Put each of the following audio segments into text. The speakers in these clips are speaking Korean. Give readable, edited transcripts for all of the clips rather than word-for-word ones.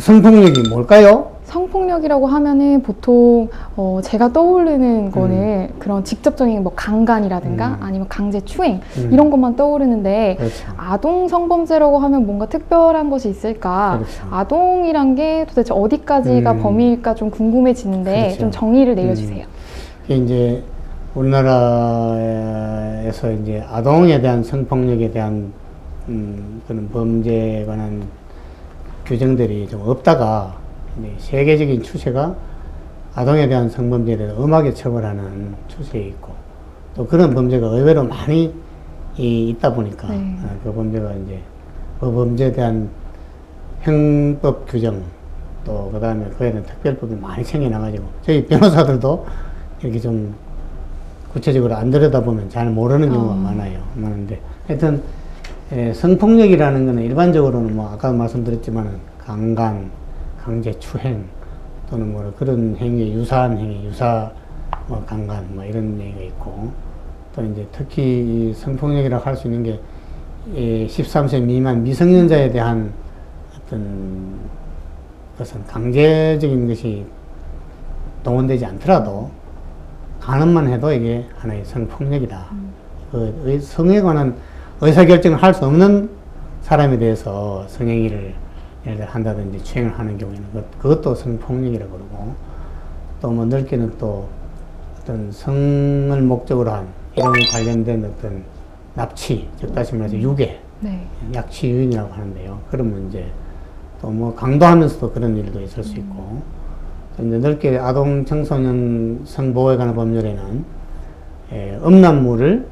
성폭력이 뭘까요? 성폭력이라고 하면은 보통 제가 떠오르는 거는 그런 직접적인 뭐 강간이라든가 아니면 강제 추행 이런 것만 떠오르는데 그렇죠. 아동 성범죄라고 하면 뭔가 특별한 것이 있을까? 그렇죠. 아동이란 게 도대체 어디까지가 범위일까 좀 궁금해지는데 그렇죠. 좀 정의를 내려주세요. 이게 이제 우리나라에서 이제 아동에 대한 성폭력에 대한 그런 범죄에 관한 규정들이 좀 없다가 이제 세계적인 추세가 아동에 대한 성범죄에 대해서 엄하게 처벌하는 추세에 있고 또 그런 범죄가 의외로 많이 있다 보니까 그 범죄가 이제 그 범죄에 대한 형법 규정 또 그 다음에 그에 대한 특별법이 많이 생겨나가지고 저희 변호사들도 이렇게 좀 구체적으로 안 들여다보면 잘 모르는 경우가 많은데 하여튼 성폭력이라는 것은 일반적으로는 뭐 아까 말씀드렸지만은 강간, 강제추행 또는 뭐 그런 행위에 유사한 행위, 뭐 강간 뭐 이런 얘기가 있고 또 이제 특히 성폭력이라고 할 수 있는 게 13세 미만 미성년자에 대한 어떤 것은 강제적인 것이 동원되지 않더라도 가늠만 해도 이게 하나의 성폭력이다. 그 성에 관한 의사결정을 할 수 없는 사람에 대해서 성행위를 예를 들어 한다든지 추행을 하는 경우에는 그것도 성폭력이라고 그러고 또 뭐 넓게는 또 어떤 성을 목적으로 한 이런 관련된 어떤 납치, 즉 다시 말해서 유괴, 약취 유인이라고 하는데요. 그런 문제 또 뭐 강도하면서도 그런 일도 있을 수 있고 이제 넓게 아동 청소년 성보호에 관한 법률에는 음란물을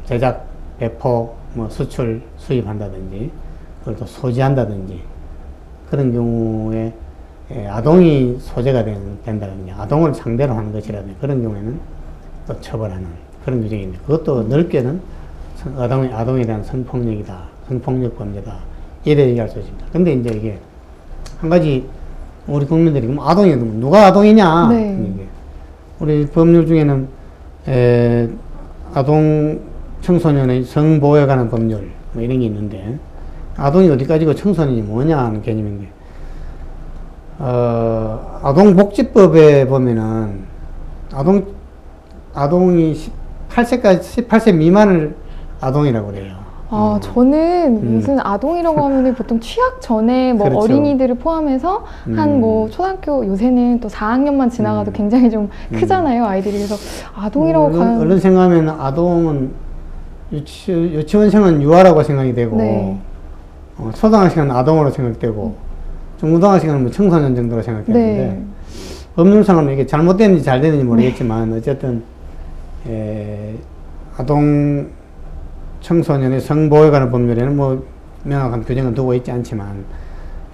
제작, 배포, 뭐 수출, 수입한다든지 그걸 또 소지한다든지 그런 경우에 아동이 소재가 된다든지 아동을 상대로 하는 것이라든지 그런 경우에는 또 처벌하는 그런 규정인데 그것도 넓게는 아동에 대한 성폭력이다, 성폭력 범죄다 이래 얘기할 수 있습니다. 근데 이제 이게 한 가지 우리 국민들이 그럼 아동이 누가 아동이냐? 우리 법률 중에는 아동 청소년의 성보호에 관한 법률 뭐 이런 게 있는데 아동이 어디까지고 청소년이 뭐냐 하는 개념인데 아동복지법에 보면은 아동이 18세 미만을 아동이라고 그래요. 저는 무슨 아동이라고 하면은 보통 취학 전에 뭐 그렇죠. 어린이들을 포함해서 한 뭐 초등학교 요새는 또 4학년만 지나가도 굉장히 좀 크잖아요, 아이들이. 그래서 아동이라고 얼른 생각하면 아동은 유치원생은 유아라고 생각이 되고 초등학생은 아동으로 생각되고 중고등학생은 뭐 청소년 정도로 생각되는데 법률상으로는 이게 잘못됐는지 잘 됐는지 모르겠지만 어쨌든 아동 청소년의 성보호에 관한 법률에는 뭐 명확한 규정은 두고 있지 않지만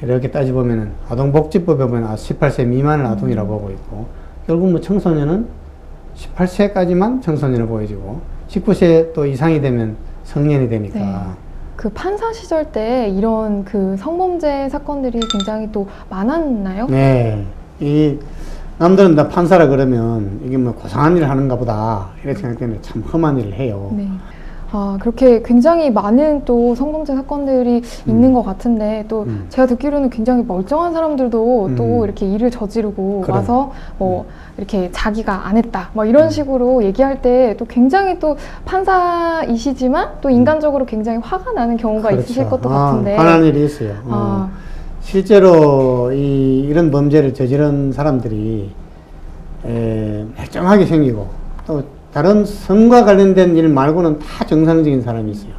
이렇게 따져보면은 아동복지법에 보면 18세 미만을 아동이라고 보고 있고 결국 뭐 청소년은 18세까지만 청소년을 보여주고 19세 또 이상이 되면 성년이 되니까 그 판사 시절 때 이런 그 성범죄 사건들이 굉장히 또 많았나요? 이 남들은 다 판사라 그러면 이게 뭐 고상한 일을 하는가 보다 이렇게 생각되는데 참 험한 일을 해요. 그렇게 굉장히 많은 또 성범죄 사건들이 있는 것 같은데 또 제가 듣기로는 굉장히 멀쩡한 사람들도 또 이렇게 일을 저지르고 와서 뭐 이렇게 자기가 안 했다 뭐 이런 식으로 얘기할 때 또 굉장히 또 판사이시지만 또 인간적으로 굉장히 화가 나는 경우가 있으실 것도 같은데 화나는 일이 있어요. 실제로 이런 범죄를 저지른 사람들이 멀쩡하게 생기고 또 다른 성과 관련된 일 말고는 다 정상적인 사람이 있어요.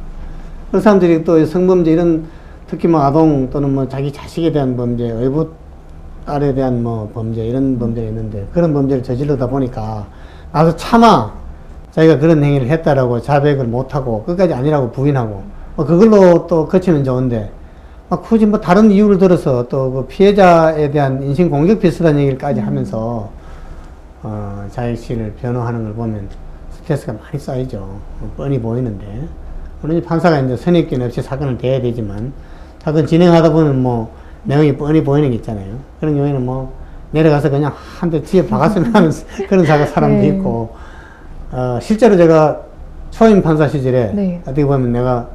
그런 사람들이 또 성범죄 이런 특히 뭐 아동 또는 뭐 자기 자식에 대한 범죄, 의붓 딸에 대한 뭐 범죄 이런 범죄가 있는데 그런 범죄를 저지르다 보니까 나도 차마 자기가 그런 행위를 했다라고 자백을 못하고 끝까지 아니라고 부인하고 뭐 그걸로 또 그치면 좋은데 막 굳이 뭐 다른 이유를 들어서 또 그 피해자에 대한 인신 공격 비슷한 얘기를까지 하면서 자익씨를 변호하는 걸 보면 스트레스가 많이 쌓이죠. 뻔히 보이는데. 물론 판사가 이제 선입견 없이 사건을 대해야 되지만, 사건 진행하다 보면 뭐, 내용이 뻔히 보이는 게 있잖아요. 그런 경우에는 뭐, 내려가서 그냥 한 대 뒤에 박았으면 하는 그런 사람도 있고, 실제로 제가 초임 판사 시절에, 어떻게 보면 내가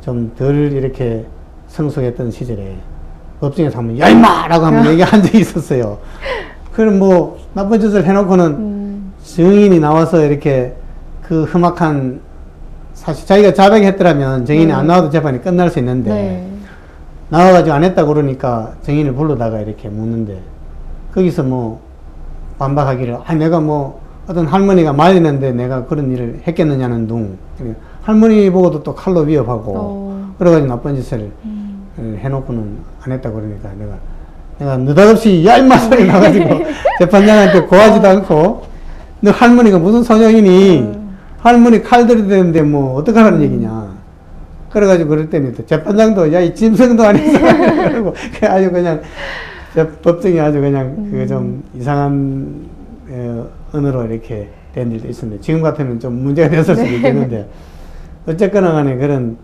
좀 덜 이렇게 성숙했던 시절에, 법정에서 한번 야 임마라고 한번 얘기한 적이 있었어요. 그럼 뭐 나쁜 짓을 해놓고는 증인이 나와서 이렇게 그 험악한 사실 자기가 자백했더라면 증인이 안 나와도 재판이 끝날 수 있는데 네. 나와가지고 안 했다고 그러니까 증인을 불러다가 이렇게 묻는데 거기서 뭐 반박하기를 내가 뭐 어떤 할머니가 말리는데 내가 그런 일을 했겠느냐는 둥 할머니 보고도 또 칼로 위협하고 그래가지고 나쁜 짓을 해놓고는 안 했다고 그러니까 내가 느닷없이 야 임마 소리 나가지고 재판장한테 고하지도 않고 너 할머니가 무슨 소용이니 할머니 칼 들이대는데 뭐 어떡하라는 얘기냐 그래가지고 그랬더니 또 재판장도 야 이 짐승도 아니서 그러고 아주 그냥 법정이 아주 그냥 그 좀 이상한 언어로 이렇게 된 일도 있었는데 지금 같으면 좀 문제가 됐을 수도 있겠는데 어쨌거나 간에 그런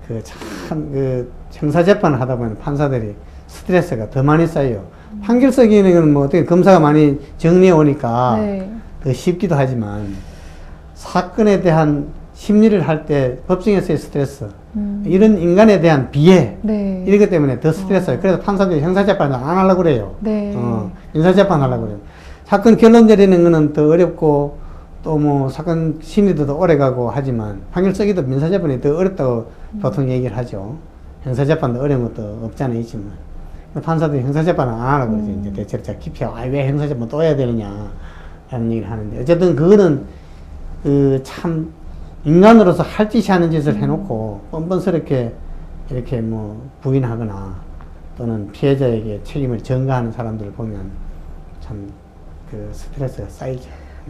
그 참 그 형사재판을 하다 보면 판사들이 스트레스가 더 많이 쌓여요. 판결 쓰기에는 뭐 어떻게 검사가 많이 정리해 오니까 네. 더 쉽기도 하지만 사건에 대한 심리를 할 때 법정에서의 스트레스 이런 인간에 대한 비애 네. 이런 것 때문에 더 스트레스예요. 그래서 판사들이 형사재판을 안 하려고 그래요. 네. 형사재판 하려고 그래요. 사건 결론 내리는 거는 더 어렵고 또 뭐 사건 심리도 더 오래 가고 하지만 판결 쓰기도 민사재판이 더 어렵다고 보통 얘기를 하죠. 형사재판도 어려운 것도 없잖아요. 있지만 판사들이 형사재판을 안 하려고 그러죠. 이제 대체로 자 기피하고 왜 형사재판 또 해야 되느냐 라는 얘기를 하는데 어쨌든 그거는 참 인간으로서 할 짓이 하는 짓을 해놓고 뻔뻔스럽게 이렇게 뭐 부인하거나 또는 피해자에게 책임을 전가하는 사람들을 보면 참 그 스트레스가 쌓이죠.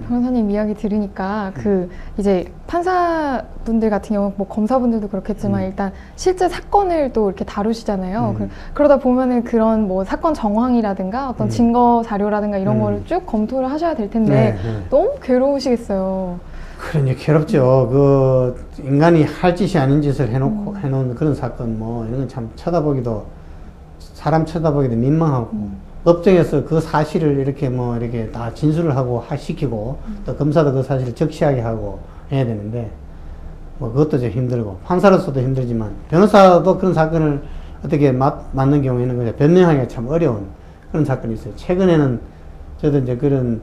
변호사님 이야기 들으니까 그 이제 판사분들 같은 경우 뭐 검사분들도 그렇겠지만 일단 실제 사건을 또 이렇게 다루시잖아요. 그러다 보면은 그런 뭐 사건 정황이라든가 어떤 증거 자료라든가 이런 거를 쭉 검토를 하셔야 될 텐데 너무 괴로우시겠어요. 그러니 괴롭죠. 그 인간이 할 짓이 아닌 짓을 해놓은 그런 사건 뭐 이런 건 참 사람 쳐다보기도 민망하고 법정에서 그 사실을 이렇게 뭐 이렇게 다 진술을 하고 시키고 또 검사도 그 사실을 적시하게 하고 해야 되는데 뭐 그것도 좀 힘들고 판사로서도 힘들지만 변호사도 그런 사건을 어떻게 맞는 경우에는 그냥 변명하기가 참 어려운 그런 사건이 있어요. 최근에는 저도 이제 그런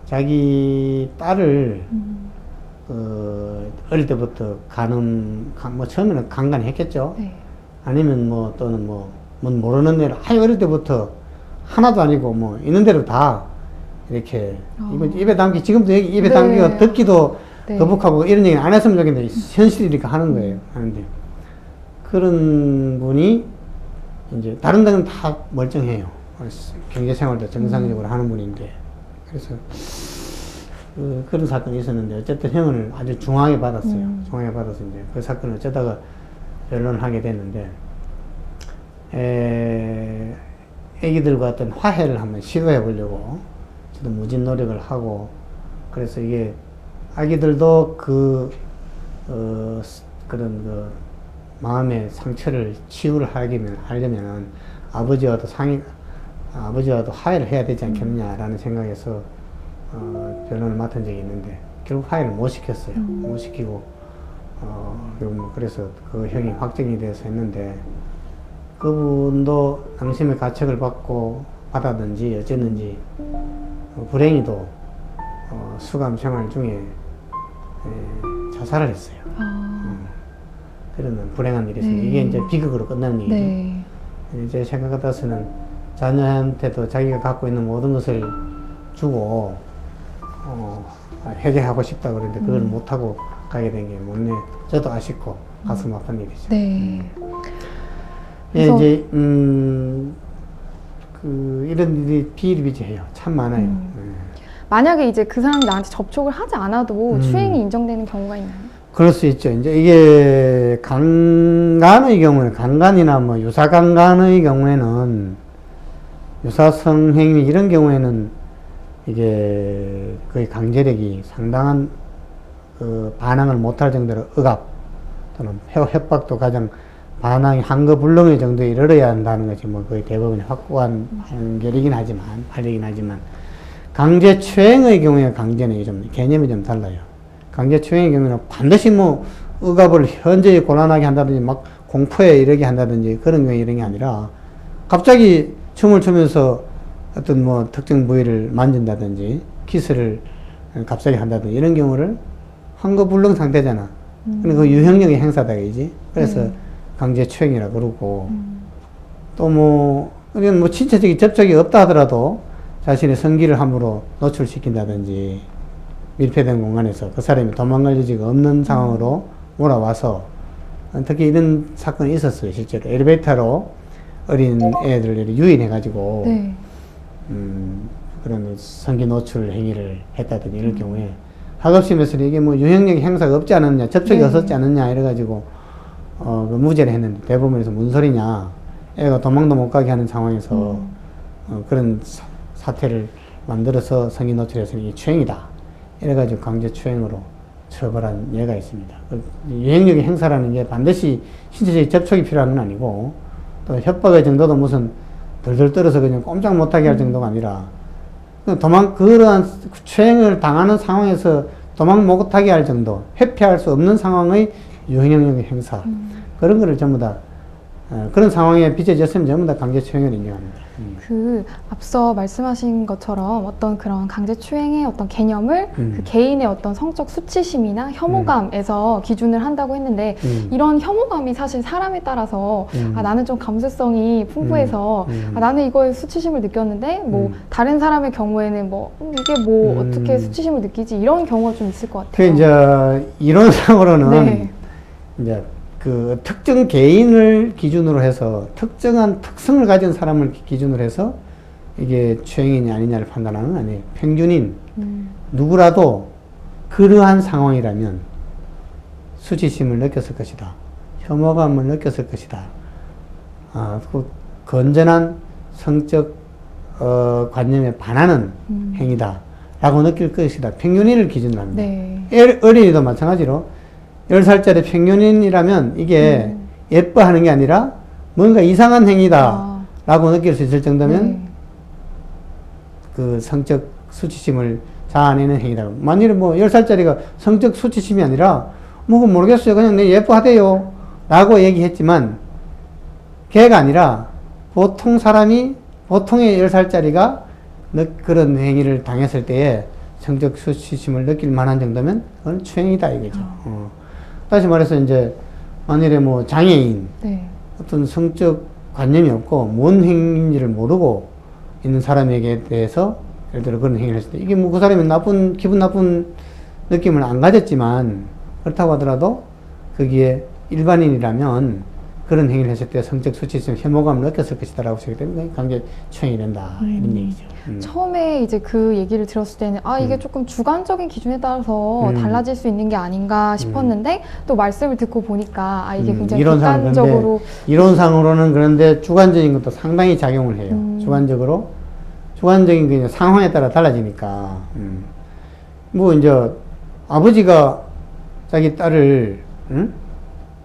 자기 딸을 어릴 때부터 뭐 처음에는 간간히 했겠죠. 네. 아니면 뭐 또는 뭐 모르는 애를 어릴 때부터 하나도 아니고 뭐 있는 대로 다 이렇게 입에 담기 지금도 입에 담기가 듣기도 거북하고 이런 얘기는 안 했으면 좋겠는데 현실이니까 하는 거예요. 하는데 그런 분이 이제 다른 데는 다 멀쩡해요. 경제생활도 정상적으로 하는 분인데 그래서 그런 사건이 있었는데 어쨌든 형을 아주 중하게 받았어요. 중하게 받아서 이제 그 사건을 어쩌다가 변론을 하게 됐는데 애기들과 어떤 화해를 한번 시도해 보려고 저도 무진 노력을 하고 그래서 이게 아기들도 그런 그 마음의 상처를 치유를 하려면 아버지와도 화해를 해야 되지 않겠느냐라는 생각에서 변론을 맡은 적이 있는데 결국 화해를 못 시켰어요. 못 시키고 그래서 그 형이 확정이 돼서 했는데 그분도 당신의 가책을 받았는지 어쨌는지 불행히도 수감 생활 중에 자살을 했어요. 그런 불행한 일이 있습니다. 이게 이제 비극으로 끝나는 얘기죠. 네. 제 생각 같아서는 자녀한테도 자기가 갖고 있는 모든 것을 주고 회개하고 싶다 그러는데 그걸 못하고 가게 된 게 못내 저도 아쉽고 가슴 아픈 일이죠. 네. 예, 이제 이런 일이 비일비재해요. 참 많아요. 만약에 이제 그 사람이 나한테 접촉을 하지 않아도 추행이 인정되는 경우가 있나요? 그럴 수 있죠. 이제 이게 강간의 경우에 강간이나 뭐 유사강간의 경우에는 유사성행위 이런 경우에는 이게 거의 강제력이 상당한 반항을 못할 정도로 억압 또는 협박도 가장 반항이 한거불능의 정도에 이르러야 한다는 것이 뭐 거의 대부분 확고한 판결이긴 하지만 강제추행의 경우에 강제는 좀 개념이 좀 달라요. 강제추행의 경우는 반드시 뭐 억압을 현저히 곤란하게 한다든지 막 공포에 이르게 한다든지 그런 경우에 이런 게 아니라 갑자기 춤을 추면서 어떤 뭐 특정 부위를 만진다든지 키스를 갑자기 한다든지 이런 경우를 환거불능 상태잖아. 그러니까 그 유형력의 행사다 이지. 그래서 강제추행이라 그러고 또 뭐 우리는 뭐 신체적인 접촉이 없다 하더라도 자신의 성기를 함부로 노출시킨다든지 밀폐된 공간에서 그 사람이 도망갈 여지가 없는 상황으로 몰아와서 특히 이런 사건이 있었어요. 실제로 엘리베이터로 어린 애들을 유인해가지고 네. 그런 성기 노출 행위를 했다든지 이럴 경우에 학업심에서는 이게 뭐 유형력 행사가 없지 않았냐, 접촉이 네. 없었지 않느냐 이래가지고 그 무죄를 했는데 대법원에서 무슨 소리냐, 애가 도망도 못 가게 하는 상황에서 그런 사태를 만들어서 성기 노출해서 이게 추행이다 이래가지고 강제추행으로 처벌한 예가 있습니다. 유형력의 행사라는 게 반드시 신체적인 접촉이 필요한 건 아니고 또 협박의 정도도 무슨 덜덜 떨어서 그냥 꼼짝 못하게 할 정도가 아니라 그러한 추행을 당하는 상황에서 도망 못하게 할 정도, 회피할 수 없는 상황의 유형력의 행사 그런 거를 전부 다 그런 상황에 빚어졌으면 전부 다 강제추행을 인정합니다. 그 앞서 말씀하신 것처럼 어떤 그런 강제추행의 어떤 개념을 그 개인의 어떤 성적 수치심이나 혐오감에서 기준을 한다고 했는데 이런 혐오감이 사실 사람에 따라서 아, 나는 좀 감수성이 풍부해서 아, 나는 이거에 수치심을 느꼈는데 뭐 다른 사람의 경우에는 뭐 이게 뭐 어떻게 수치심을 느끼지 이런 경우가 좀 있을 것 같아요. 그 이제 이론상으로는 네. 이제 그 특정 개인을 기준으로 해서 특정한 특성을 가진 사람을 기준으로 해서 이게 추행이냐 아니냐를 판단하는 건 아니에요. 평균인 누구라도 그러한 상황이라면 수치심을 느꼈을 것이다. 혐오감을 느꼈을 것이다. 그 건전한 성적 관념에 반하는 행위다. 라고 느낄 것이다. 평균인을 기준으로 합니다. 네. 어린이도 마찬가지로 10살짜리 평균인이라면 이게 예뻐하는 게 아니라 뭔가 이상한 행위다 라고 느낄 수 있을 정도면 그 성적 수치심을 자아내는 행위다. 만일에 뭐 10살짜리가 성적 수치심이 아니라 뭐 모르겠어요. 그냥 내 예뻐하대요 라고 얘기했지만 걔가 아니라 보통 사람이 보통의 10살짜리가 그런 행위를 당했을 때에 성적 수치심을 느낄 만한 정도면 그건 추행이다 이거죠. 다시 말해서 이제 만일에 뭐 장애인 네. 어떤 성적 관념이 없고 뭔 행위인지를 모르고 있는 사람에게 대해서 예를 들어 그런 행위를 했을 때 이게 뭐 그 사람이 기분 나쁜 느낌을 안 가졌지만 그렇다고 하더라도 거기에 일반인이라면 그런 행위를 했을 때 성적 수치심, 혐오감을 느꼈을 것이다 라고 하기 때문에 강제 추행이 된다 이런 얘기죠. 처음에 이제 그 얘기를 들었을 때는 아 이게 조금 주관적인 기준에 따라서 달라질 수 있는 게 아닌가 싶었는데 또 말씀을 듣고 보니까 아 이게 굉장히 객관적으로 이론상으로는 그런데 주관적인 것도 상당히 작용을 해요. 주관적인 게 상황에 따라 달라지니까 뭐 이제 아버지가 자기 딸을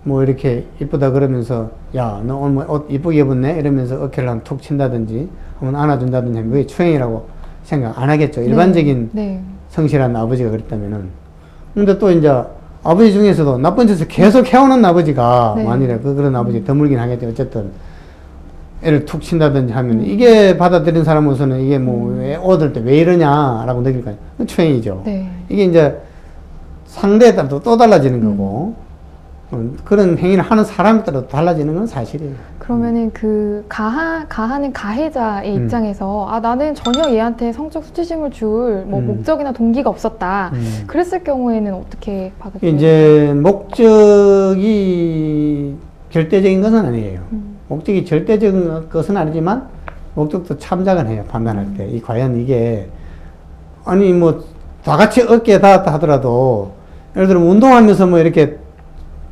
뭐 이렇게 이쁘다 그러면서 야 너 오늘 뭐 옷 이쁘게 입었네 이러면서 어깨를 한번 툭 친다든지 한번 안아준다든지 하면 그게 추행이라고 생각 안 하겠죠. 일반적인 성실한 아버지가 그랬다면은. 근데 또 이제 아버지 중에서도 나쁜 짓을 계속 해오는 아버지가 만일에 그런 아버지 드물긴 하겠죠. 어쨌든 애를 툭 친다든지 하면 이게 받아들인 사람으로서는 이게 뭐 옷을 때 왜 이러냐라고 느낄 거예요. 추행이죠. 이게 이제 상대에 따라 또 달라지는 거고 그런 행위를 하는 사람에 따라 달라지는 건 사실이에요. 그러면은 그 가하는 가해자의 입장에서 아 나는 전혀 얘한테 성적 수치심을 줄 뭐 목적이나 동기가 없었다. 그랬을 경우에는 어떻게 받아들여요? 이제 목적이 절대적인 것은 아니에요. 목적이 절대적인 것은 아니지만 목적도 참작은 해요. 판단할 때. 과연 이게 아니 뭐 다 같이 어깨에 닿았다 하더라도 예를 들어 운동하면서 뭐 이렇게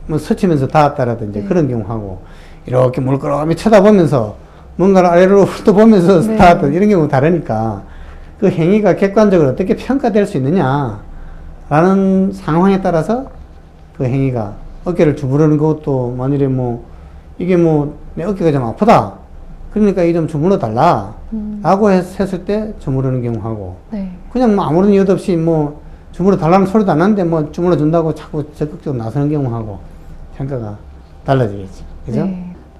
뭐 스치면서 닿았다라든지 그런 경우하고 이렇게 물끄러미 쳐다보면서 뭔가를 아래로 훑어보면서 닿았다 이런 경우 다르니까 그 행위가 객관적으로 어떻게 평가될 수 있느냐 라는 상황에 따라서 그 행위가 어깨를 주무르는 것도 만일에 뭐 이게 뭐 내 어깨가 좀 아프다 그러니까 이 좀 주물러 달라 라고 했을 때 주무르는 경우하고 그냥 뭐 아무런 이유도 없이 뭐 주물러 달라는 소리도 안 하는데 뭐 주물러 준다고 자꾸 적극적으로 나서는 경우하고 평가가 달라지겠죠. 그죠?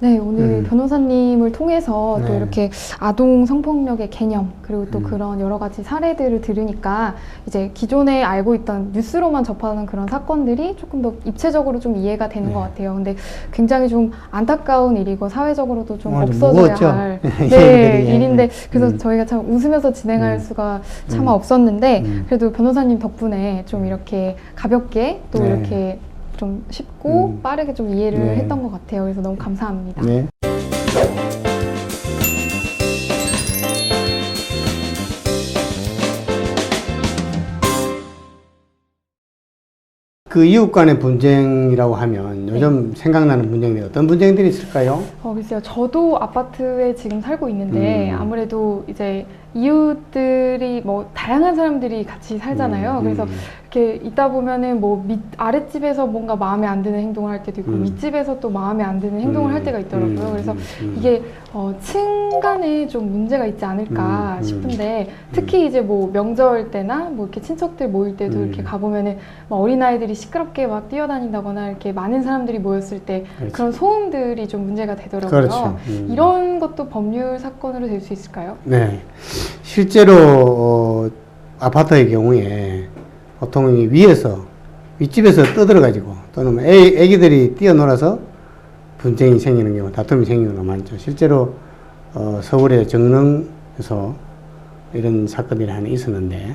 네, 오늘 변호사님을 통해서 또 네. 이렇게 아동 성폭력의 개념, 그리고 또 음. 그런 여러 가지 사례들을 들으니까 이제 기존에 알고 있던 뉴스로만 접하는 그런 사건들이 조금 더 입체적으로 좀 이해가 되는 네. 것 같아요. 근데 굉장히 좀 안타까운 일이고 사회적으로도 좀 좀 없어져야 무거웠죠. 할 얘기들이. 일인데 그래서 저희가 참 웃으면서 진행할 수가 차마 없었는데 그래도 변호사님 덕분에 좀 이렇게 가볍게 또 네. 이렇게 좀 쉽고 빠르게 좀 이해를 네. 했던 것 같아요. 그래서 너무 감사합니다. 네. 그 이웃 간의 분쟁이라고 하면 요즘 생각나는 분쟁들이 어떤 분쟁들이 있을까요? 글쎄요. 저도 아파트에 지금 살고 있는데 아무래도 이제 이웃들이 뭐 다양한 사람들이 같이 살잖아요. 그래서 이렇게 있다 보면은 뭐 아랫집에서 뭔가 마음에 안 드는 행동을 할 때도 있고 윗집에서 또 마음에 안 드는 행동을 할 때가 있더라고요. 그래서 이게 층 간에 좀 문제가 있지 않을까 싶은데 특히 이제 뭐 명절 때나 뭐 이렇게 친척들 모일 때도 이렇게 가보면은 뭐 어린아이들이 시끄럽게 막 뛰어다닌다거나 이렇게 많은 사람들이 모였을 때 그렇죠. 그런 소음들이 좀 문제가 되더라고요. 그렇죠. 이런 것도 법률 사건으로 될 수 있을까요? 네. 실제로 아파트의 경우에 보통 이 위에서 윗집에서 떠들어가지고 또는 뭐 애기들이 뛰어놀아서 분쟁이 생기는 경우, 다툼이 생기는 경우가 많죠. 실제로 서울의 정릉에서 이런 사건들이 하나 있었는데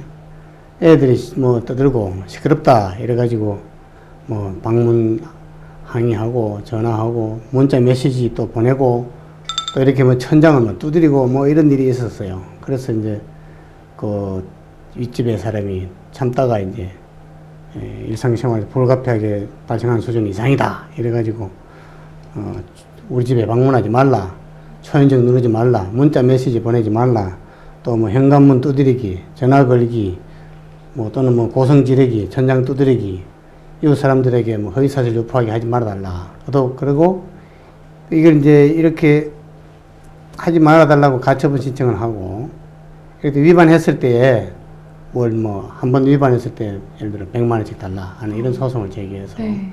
애들이 뭐 떠들고 시끄럽다 이래가지고 뭐 방문 항의하고 전화하고 문자 메시지 또 보내고 또 이렇게 뭐 천장을 뭐 두드리고 뭐 이런 일이 있었어요. 그래서 이제 그 윗집의 사람이 참다가 이제 일상생활에 불가피하게 발생한 수준 이상이다 이래가지고 우리 집에 방문하지 말라, 초인종 누르지 말라, 문자 메시지 보내지 말라, 또 뭐 현관문 두드리기, 전화 걸기, 뭐 또는 뭐 고성 지르기, 천장 두드리기, 이웃 사람들에게 뭐 허위사실 유포하게 하지 말아달라. 그리고 이걸 이제 이렇게 하지 말아달라고 가처분 신청을 하고, 이렇게 위반했을 때에 뭘 뭐 한 번 위반했을 때 예를 들어 100만 원씩 달라 하는 이런 소송을 제기해서 네.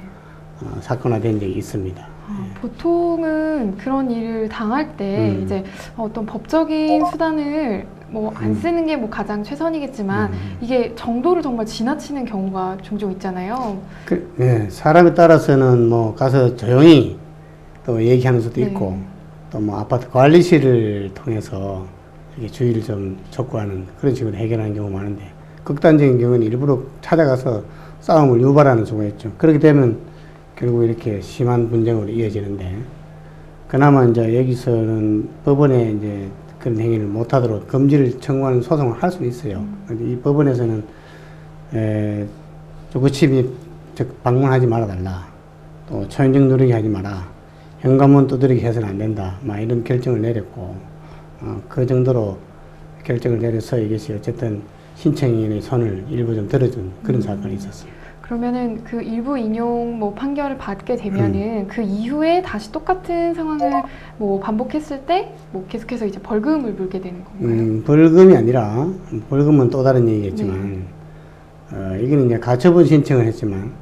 사건화된 적이 있습니다. 보통은 그런 일을 당할 때 이제 어떤 법적인 수단을 뭐 안 쓰는 게 뭐 가장 최선이겠지만 이게 정도를 정말 지나치는 경우가 종종 있잖아요. 네, 사람에 따라서는 뭐 가서 조용히 또 얘기하는 수도 네. 있고 또 뭐 아파트 관리실을 통해서 이렇게 주의를 좀 촉구하는 그런 식으로 해결하는 경우가 많은데 극단적인 경우는 일부러 찾아가서 싸움을 유발하는 수가 있죠. 그렇게 되면 결국 이렇게 심한 분쟁으로 이어지는데 그나마 이제 여기서는 법원에 이제 그런 행위를 못하도록 금지를 청구하는 소송을 할 수 있어요. 그런데 이 법원에서는 조구칩이 즉 방문하지 말아달라, 또 초인종 누르기 하지 마라, 현관문 두드리기 해서는 안 된다, 막 이런 결정을 내렸고 그 정도로 결정을 내려서 이것이 어쨌든 신청인의 손을 일부 좀 들어준 그런 사건이 있었습니다. 그러면은 그 일부 인용 뭐 판결을 받게 되면은 그 이후에 다시 똑같은 상황을 뭐 반복했을 때 뭐 계속해서 이제 벌금을 물게 되는 건가요? 벌금이 아니라 벌금은 또 다른 얘기겠지만 이거는 이제 가처분 신청을 했지만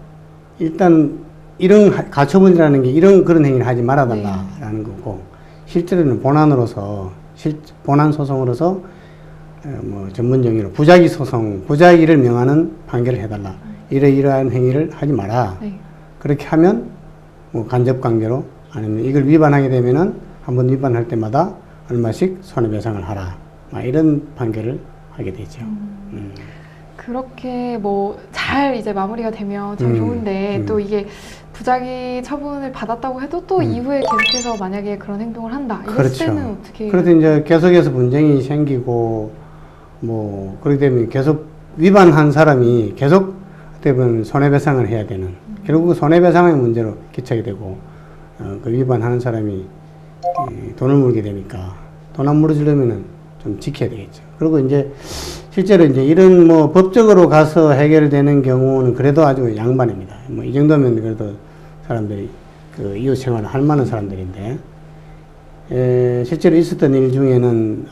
일단 이런 가처분이라는 게 이런 그런 행위를 하지 말아달라라는 거고 실제로는 본안으로서 본안 소송으로서 뭐 전문 용어로 부작위 소송, 부작위를 명하는 판결을 해달라. 이러이러한 행위를 하지 마라. 네. 그렇게 하면 뭐 간접 관계로 아니면 이걸 위반하게 되면은 한번 위반할 때마다 얼마씩 손해배상을 하라. 막 이런 판결을 하게 되죠. 그렇게 뭐 잘 이제 마무리가 되면 참 좋은데 또 이게 부작위 처분을 받았다고 해도 또 이후에 계속해서 만약에 그런 행동을 한다. 이랬을 그렇죠. 때는 어떻게? 그래서 이제 계속해서 분쟁이 생기고 뭐 그렇게 되면 계속 위반한 사람이 계속 어떻게 보면 손해배상을 해야 되는 결국 손해배상의 문제로 기차게 되고 그 위반하는 사람이 돈을 물게 되니까 돈 안 물어주려면은 좀 지켜야 되겠죠. 그리고 이제 실제로 이제 이런 뭐 법적으로 가서 해결되는 경우는 그래도 아주 양반입니다. 뭐 이 정도면 그래도 사람들이 그 이웃 생활을 할 만한 사람들인데 실제로 있었던 일 중에는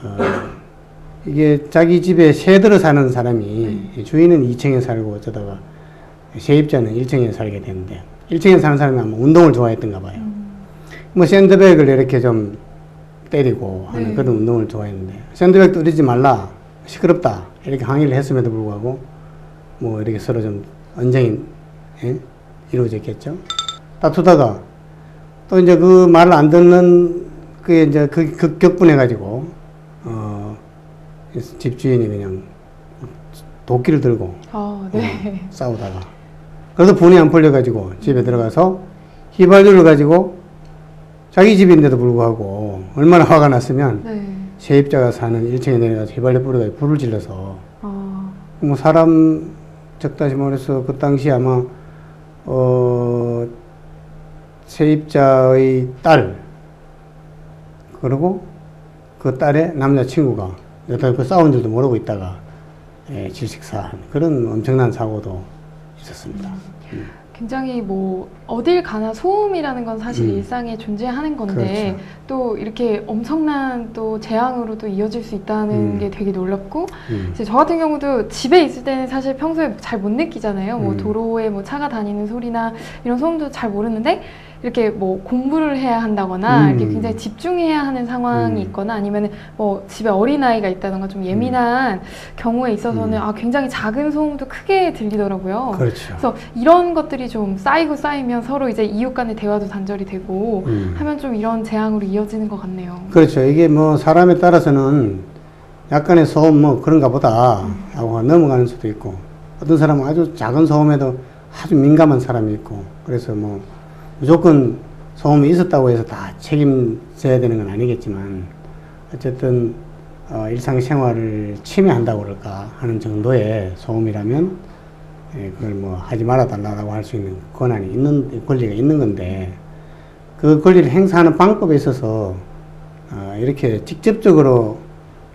이게 자기 집에 새 들어 사는 사람이 주인은 2층에 살고 어쩌다가 세입자는 1층에 살게 되는데 1층에 사는 사람이 아마 운동을 좋아했던가 봐요. 뭐 샌드백을 이렇게 좀 때리고 하는 네. 그런 운동을 좋아했는데 샌드백 때리지 말라 시끄럽다 이렇게 항의를 했음에도 불구하고 뭐 이렇게 서로 좀 언쟁이 이루어졌겠죠. 다투다가 또 이제 그 말을 안 듣는 그게 이제 그 격분해 가지고 집주인이 그냥 도끼를 들고 네. 싸우다가 그래도 분이 안 풀려 가지고 집에 들어가서 휘발유를 가지고 자기 집인데도 불구하고 얼마나 화가 났으면 네. 세입자가 사는 1층에 내려가서 휘발유 뿌려가지고 불을 질러서 아, 뭐 사람 적다시 말해서 그 당시 아마 세입자의 딸 그리고 그 딸의 남자친구가 여태 그 싸운 줄도 모르고 있다가 질식사한 그런 엄청난 사고도 있었습니다. 굉장히 뭐 어딜 가나 소음이라는 건 사실 일상에 존재하는 건데 그렇죠. 또 이렇게 엄청난 또 재앙으로 또 이어질 수 있다는 게 되게 놀랍고 이제 저 같은 경우도 집에 있을 때는 사실 평소에 잘 못 느끼잖아요. 뭐 도로에 뭐 차가 다니는 소리나 이런 소음도 잘 모르는데 이렇게 뭐 공부를 해야 한다거나 이렇게 굉장히 집중해야 하는 상황이 있거나 아니면 뭐 집에 어린아이가 있다던가 좀 예민한 경우에 있어서는 아, 굉장히 작은 소음도 크게 들리더라고요. 그렇죠. 그래서 이런 것들이 좀 쌓이고 쌓이면 서로 이제 이웃 간의 대화도 단절이 되고 하면 좀 이런 재앙으로 이어지는 것 같네요. 그렇죠. 이게 뭐 사람에 따라서는 약간의 소음 뭐 그런가 보다 하고 넘어가는 수도 있고 어떤 사람은 아주 작은 소음에도 아주 민감한 사람이 있고 그래서 뭐 무조건 소음이 있었다고 해서 다 책임져야 되는 건 아니겠지만 어쨌든 일상생활을 침해한다고 그럴까 하는 정도의 소음이라면 그걸 뭐 하지 말아달라고 할 수 있는 권리가 있는 건데 그 권리를 행사하는 방법에 있어서 이렇게 직접적으로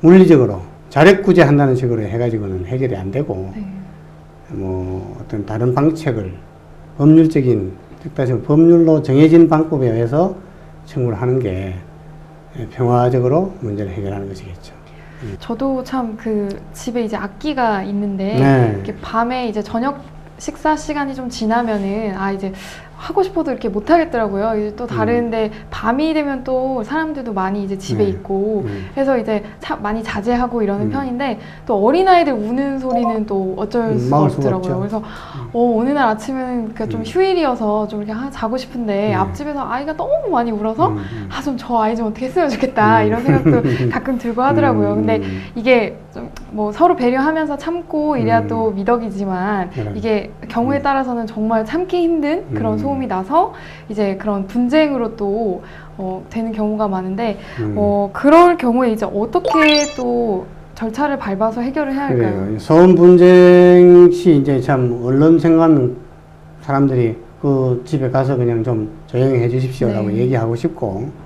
물리적으로 자력구제한다는 식으로 해가지고는 해결이 안 되고 네. 뭐 어떤 다른 방책을 법률적인 즉 다시 법률로 정해진 방법에 의해서 청구를 하는 게 평화적으로 문제를 해결하는 것이겠죠. 저도 참 그 집에 이제 악기가 있는데 네. 이렇게 밤에 이제 저녁 식사 시간이 좀 지나면은 아 이제 하고 싶어도 이렇게 못 하겠더라고요. 이제 또 다른데 밤이 되면 또 사람들도 많이 이제 집에 네. 있고 해서 이제 많이 자제하고 이러는 편인데 또 어린아이들 우는 소리는 또 어쩔 수가 막을 수가 없더라고요. 없죠. 그래서 어느 날 아침에는 그러니까 좀 휴일이어서 좀 이렇게 자고 싶은데 앞집에서 아이가 너무 많이 울어서 아 좀 저 아이 좀 어떻게 했으면 좋겠다 이런 생각도 가끔 들고 하더라고요. 근데 이게 좀 뭐 서로 배려하면서 참고 이래야 또 미덕이지만 이게 경우에 따라서는 정말 참기 힘든 그런 소음이 나서 이제 그런 분쟁으로 또 되는 경우가 많은데 그럴 경우에 이제 어떻게 또 절차를 밟아서 해결을 해야 할까요? 그래요. 소음 분쟁 시 이제 참 언론 생각하면 사람들이 그 집에 가서 그냥 좀 조용히 해 주십시오라고 네. 얘기하고 싶고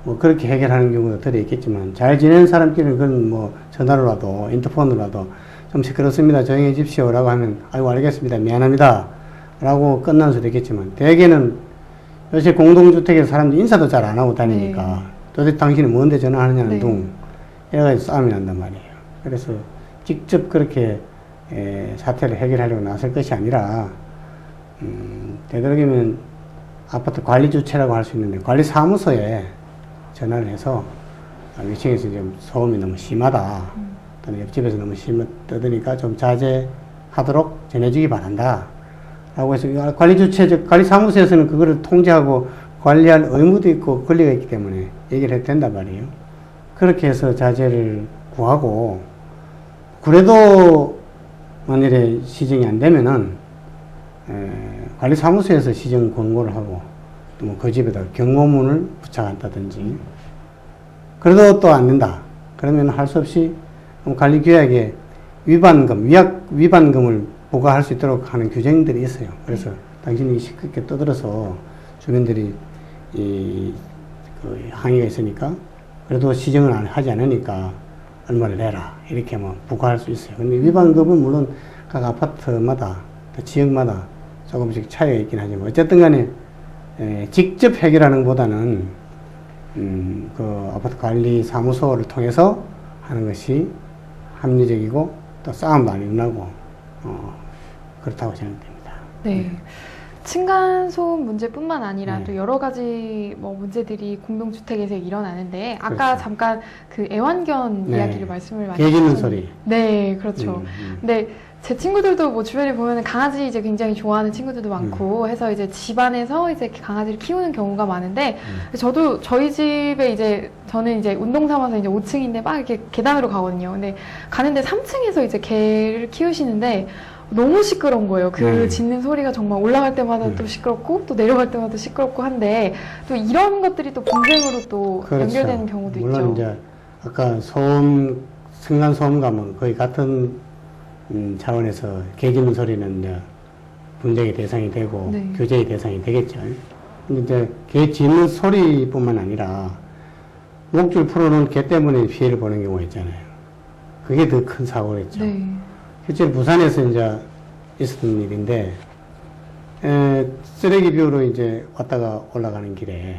뭐 그렇게 해결하는 경우도 들어 있겠지만 잘 지내는 사람끼리는 그건 뭐 전화로라도 인터폰으로라도 좀 시끄럽습니다. 조용히 해 주십시오라고 하면 아이고 알겠습니다. 미안합니다. 라고 끝난 수도 있겠지만 대개는 요새 공동주택에서 사람들이 인사도 잘 안 하고 다니니까 도대체 당신은 뭔데 전화하느냐는 둥 이래가지고 싸움이 난단 말이에요. 그래서 직접 그렇게 사태를 해결하려고 나설 것이 아니라 되도록이면 아파트 관리주체라고 할 수 있는데 관리사무소에 전화를 해서 위층에서 좀 소음이 너무 심하다 또는 옆집에서 너무 떠드니까 좀 자제하도록 전해주기 바란다 라고 해서 관리사무소에서는 그거를 통제하고 관리할 의무도 있고 권리가 있기 때문에 얘기를 해도 된단 말이에요. 그렇게 해서 자제를 구하고 그래도 만일에 시정이 안 되면은 관리사무소에서 시정 권고를 하고 또 뭐 그 집에다 경고문을 부착한다든지 그래도 또 안 된다. 그러면 할 수 없이 관리규약에 위반금을 부과할 수 있도록 하는 규정들이 있어요. 그래서 당신이 시끄럽게 떠들어서 주민들이 그 항의가 있으니까 그래도 시정을 하지 않으니까 얼마를 내라 이렇게 뭐 부과할 수 있어요. 근데 위반금은 물론 각 아파트마다 또 지역마다 조금씩 차이가 있긴 하지만 어쨌든 간에 직접 해결하는 것보다는 그 아파트 관리 사무소를 통해서 하는 것이 합리적이고 또 싸움도 안 일어나고 그렇다고 생각됩니다. 네. 층간소음 문제뿐만 아니라 네. 또 여러 가지 뭐 문제들이 공동주택에서 일어나는데 아까 그렇죠. 잠깐 그 애완견 네. 이야기를 말씀을 많이 개 짖는 하셨는데 소리. 네, 그렇죠. 음. 근데 제 친구들도 뭐 주변에 보면 강아지 이제 굉장히 좋아하는 친구들도 많고 해서 이제 집안에서 이제 강아지를 키우는 경우가 많은데 저도 저희 집에 이제 저는 이제 운동 삼아서 이제 5층인데 막 이렇게 계단으로 가거든요. 근데 가는데 3층에서 이제 개를 키우시는데 너무 시끄러운 거예요. 그 짖는 소리가 정말 올라갈 때마다 또 시끄럽고 또 내려갈 때마다 시끄럽고 한데 또 이런 것들이 또 분쟁으로 또 그렇죠. 연결되는 경우도 물론 있죠. 이제 아까 소음, 승간 소음감은 거의 같은 차원에서 개 짖는 소리는 이제 분쟁의 대상이 되고 네. 규제의 대상이 되겠죠. 근데 이제 개 짖는 소리뿐만 아니라 목줄 풀어놓은 개 때문에 피해를 보는 경우가 있잖아요. 그게 더 큰 사고겠죠. 네. 실제로 부산에서 이제 있었던 일인데, 쓰레기 비우러 이제 왔다가 올라가는 길에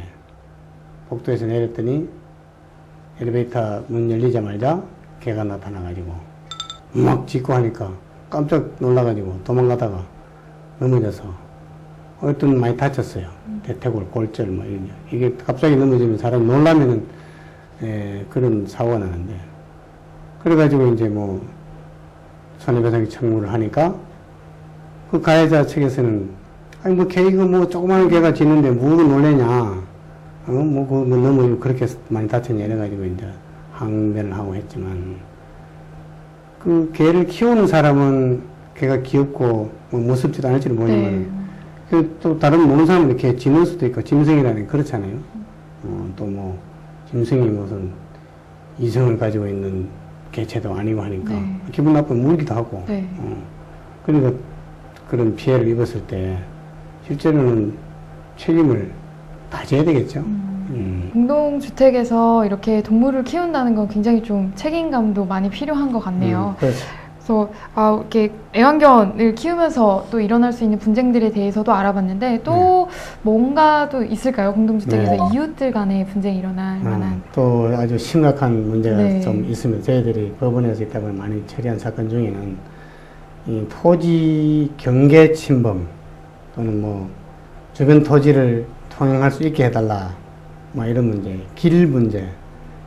복도에서 내렸더니 엘리베이터 문 열리자마자 개가 나타나가지고 막 짖고 하니까 깜짝 놀라가지고 도망가다가 넘어져서 어떤 많이 다쳤어요. 대퇴골, 골절 뭐 이런 이게 갑자기 넘어지면 사람이 놀라면은 그런 사고가 나는데 그래가지고 이제 뭐 손해배상 청구를 하니까 그 가해자 측에서는 아니 뭐 개 이거 뭐 조그마한 개가 짖는데 뭐로 놀래냐 뭐 너무 그렇게 많이 다쳤냐 이래가지고 이제 항변을 하고 했지만 그 개를 키우는 사람은 개가 귀엽고 뭐 무섭지도 않을지는 모르지만 그 또 다른 모르는 사람은 이렇게 짖는 수도 있고 짐승이라는 게 그렇잖아요. 또 뭐 짐승이 무슨 이성을 가지고 있는 개체도 아니고 하니까 기분 나쁘면 물기도 하고 그러니까 그런 피해를 입었을 때 실제로는 책임을 다 져야 되겠죠. 공동주택에서 이렇게 동물을 키운다는 건 굉장히 좀 책임감도 많이 필요한 것 같네요. 그렇죠. 그래서 이렇게 애완견을 키우면서 또 일어날 수 있는 분쟁들에 대해서도 알아봤는데 또 뭔가 또 있을까요? 공동주택에서 이웃들 간의 분쟁이 일어날 만한. 또 아주 심각한 문제가 네. 좀 있으면 저희들이 법원에서 있다가 많이 처리한 사건 중에는 이 토지 경계 침범 또는 뭐 주변 토지를 통행할 수 있게 해달라 뭐 이런 문제, 길 문제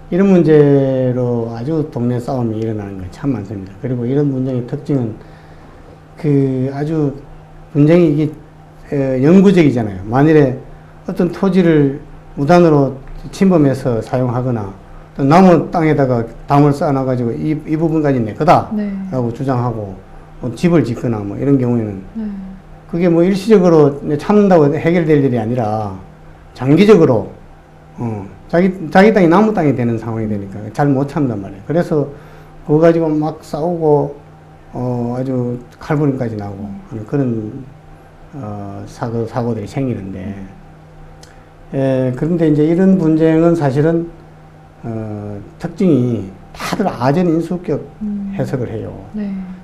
이런 문제로 아주 동네 싸움이 일어나는 거 참 많습니다. 그리고 이런 분쟁의 특징은 그 아주 분쟁이 이게 영구적이잖아요. 만일에 어떤 토지를 무단으로 침범해서 사용하거나 또 나무 땅에다가 담을 쌓아놔가지고 이 부분까지 내 거다 라고 주장하고 뭐 집을 짓거나 뭐 이런 경우에는 그게 뭐 일시적으로 참는다고 해결될 일이 아니라 장기적으로 자기 땅이 나무 땅이 되는 상황이 되니까 잘 못 참단 말이에요. 그래서 그거 가지고 막 싸우고 아주 칼부림까지 나고 하는 그런 사고들이 생기는데 그런데 이제 이런 분쟁은 사실은 특징이 다들 아전인수격 해석을 해요.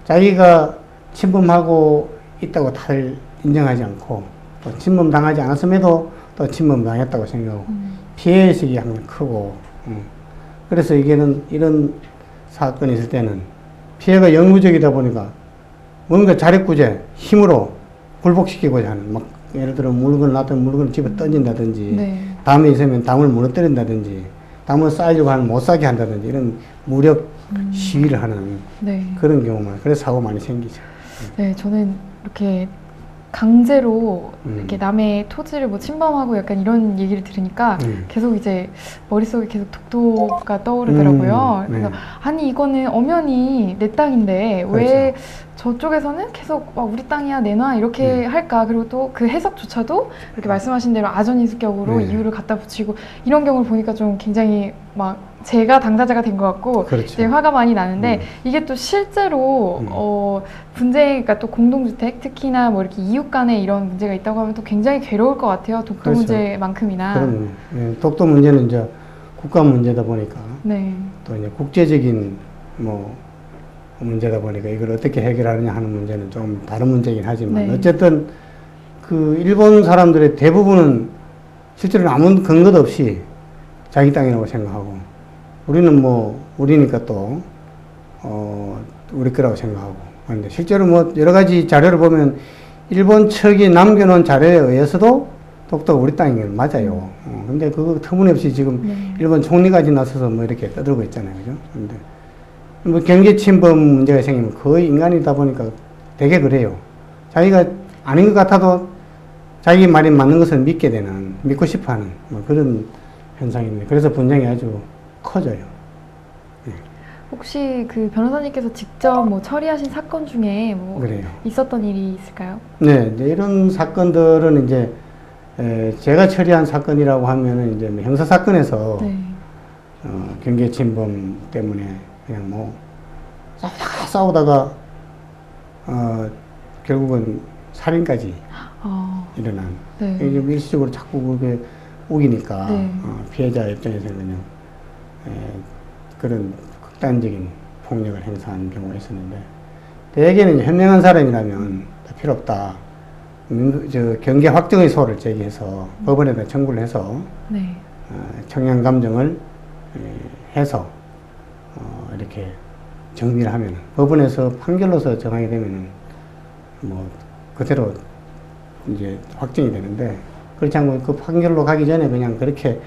자기가 침범하고 있다고 다들 인정하지 않고 또 침범 당하지 않았음에도 또 침범 당했다고 생각하고 피해의식이 항상 크고 그래서 이런 사건이 있을 때는 피해가 영구적이다 보니까 뭔가 자력구제 힘으로 굴복시키고자 하는 막 예를 들어 물건을 놨던 물건을 집에 던진다든지 담에 있으면 담을 무너뜨린다든지 담을 쌓으려고 하면 못 싸게 한다든지 이런 무력 시위를 하는 그런 경우만 그래서 사고 많이 생기죠. 네, 저는 이렇게 강제로 이렇게 남의 토지를 뭐 침범하고 약간 이런 얘기를 들으니까 계속 이제 머릿속에 계속 독도가 떠오르더라고요. 그래서 아니 이거는 엄연히 내 땅인데 왜 저쪽에서는 계속 우리 땅이야 내놔 이렇게 할까. 그리고 또 그 해석조차도 이렇게 말씀하신 대로 아전인수격으로 이유를 갖다 붙이고 이런 경우를 보니까 좀 굉장히 막 제가 당사자가 된 것 같고 이제 화가 많이 나는데 이게 또 실제로 분쟁, 그러니까 또 공동주택 특히나 뭐 이렇게 이웃 간에 이런 문제가 있다고 하면 또 굉장히 괴로울 것 같아요. 독도 문제만큼이나. 그럼 독도 문제는 이제 국가 문제다 보니까 또 이제 국제적인 뭐 문제다 보니까 이걸 어떻게 해결하느냐 하는 문제는 좀 다른 문제이긴 하지만 어쨌든 그 일본 사람들의 대부분은 실제로는 아무 근거도 없이 자기 땅이라고 생각하고 우리는 뭐 우리니까 또 우리 거라고 생각하고 그런데 실제로 뭐 여러 가지 자료를 보면 일본 측이 남겨놓은 자료에 의해서도 독도가 우리 땅인 게 맞아요. 근데 그거 터무니없이 지금 네. 일본 총리까지 나서서 뭐 이렇게 떠들고 있잖아요. 그죠? 근데 뭐 경계 침범 문제가 생기면 거의 인간이다 보니까 되게 그래요. 자기가 아닌 것 같아도 자기 말이 맞는 것을 믿게 되는, 믿고 싶어 하는 뭐 그런 현상입니다. 그래서 분쟁이 아주 커져요. 혹시 그 변호사님께서 직접 뭐 처리하신 사건 중에 뭐 그래요. 있었던 일이 있을까요? 네, 이제 이런 사건들은 이제 제가 처리한 사건이라고 하면은 이제 뭐 형사 사건에서 네. 경계 침범 때문에 그냥 뭐 싸우다가 결국은 살인까지 일어난. 네. 이게 일시적으로 자꾸 그게 우기니까 네. 피해자 입장에서는 그냥 그런 극단적인 폭력을 행사한 경우가 있었는데, 대개는 현명한 사람이라면 다 필요 없다. 경계 확정의 소를 제기해서 법원에다 청구를 해서 네. 청양 감정을 해서 이렇게 정리를 하면 법원에서 판결로서 정하게 되면은 뭐 그대로 이제 확정이 되는데, 그렇지 않고 그 판결로 가기 전에 그냥 그렇게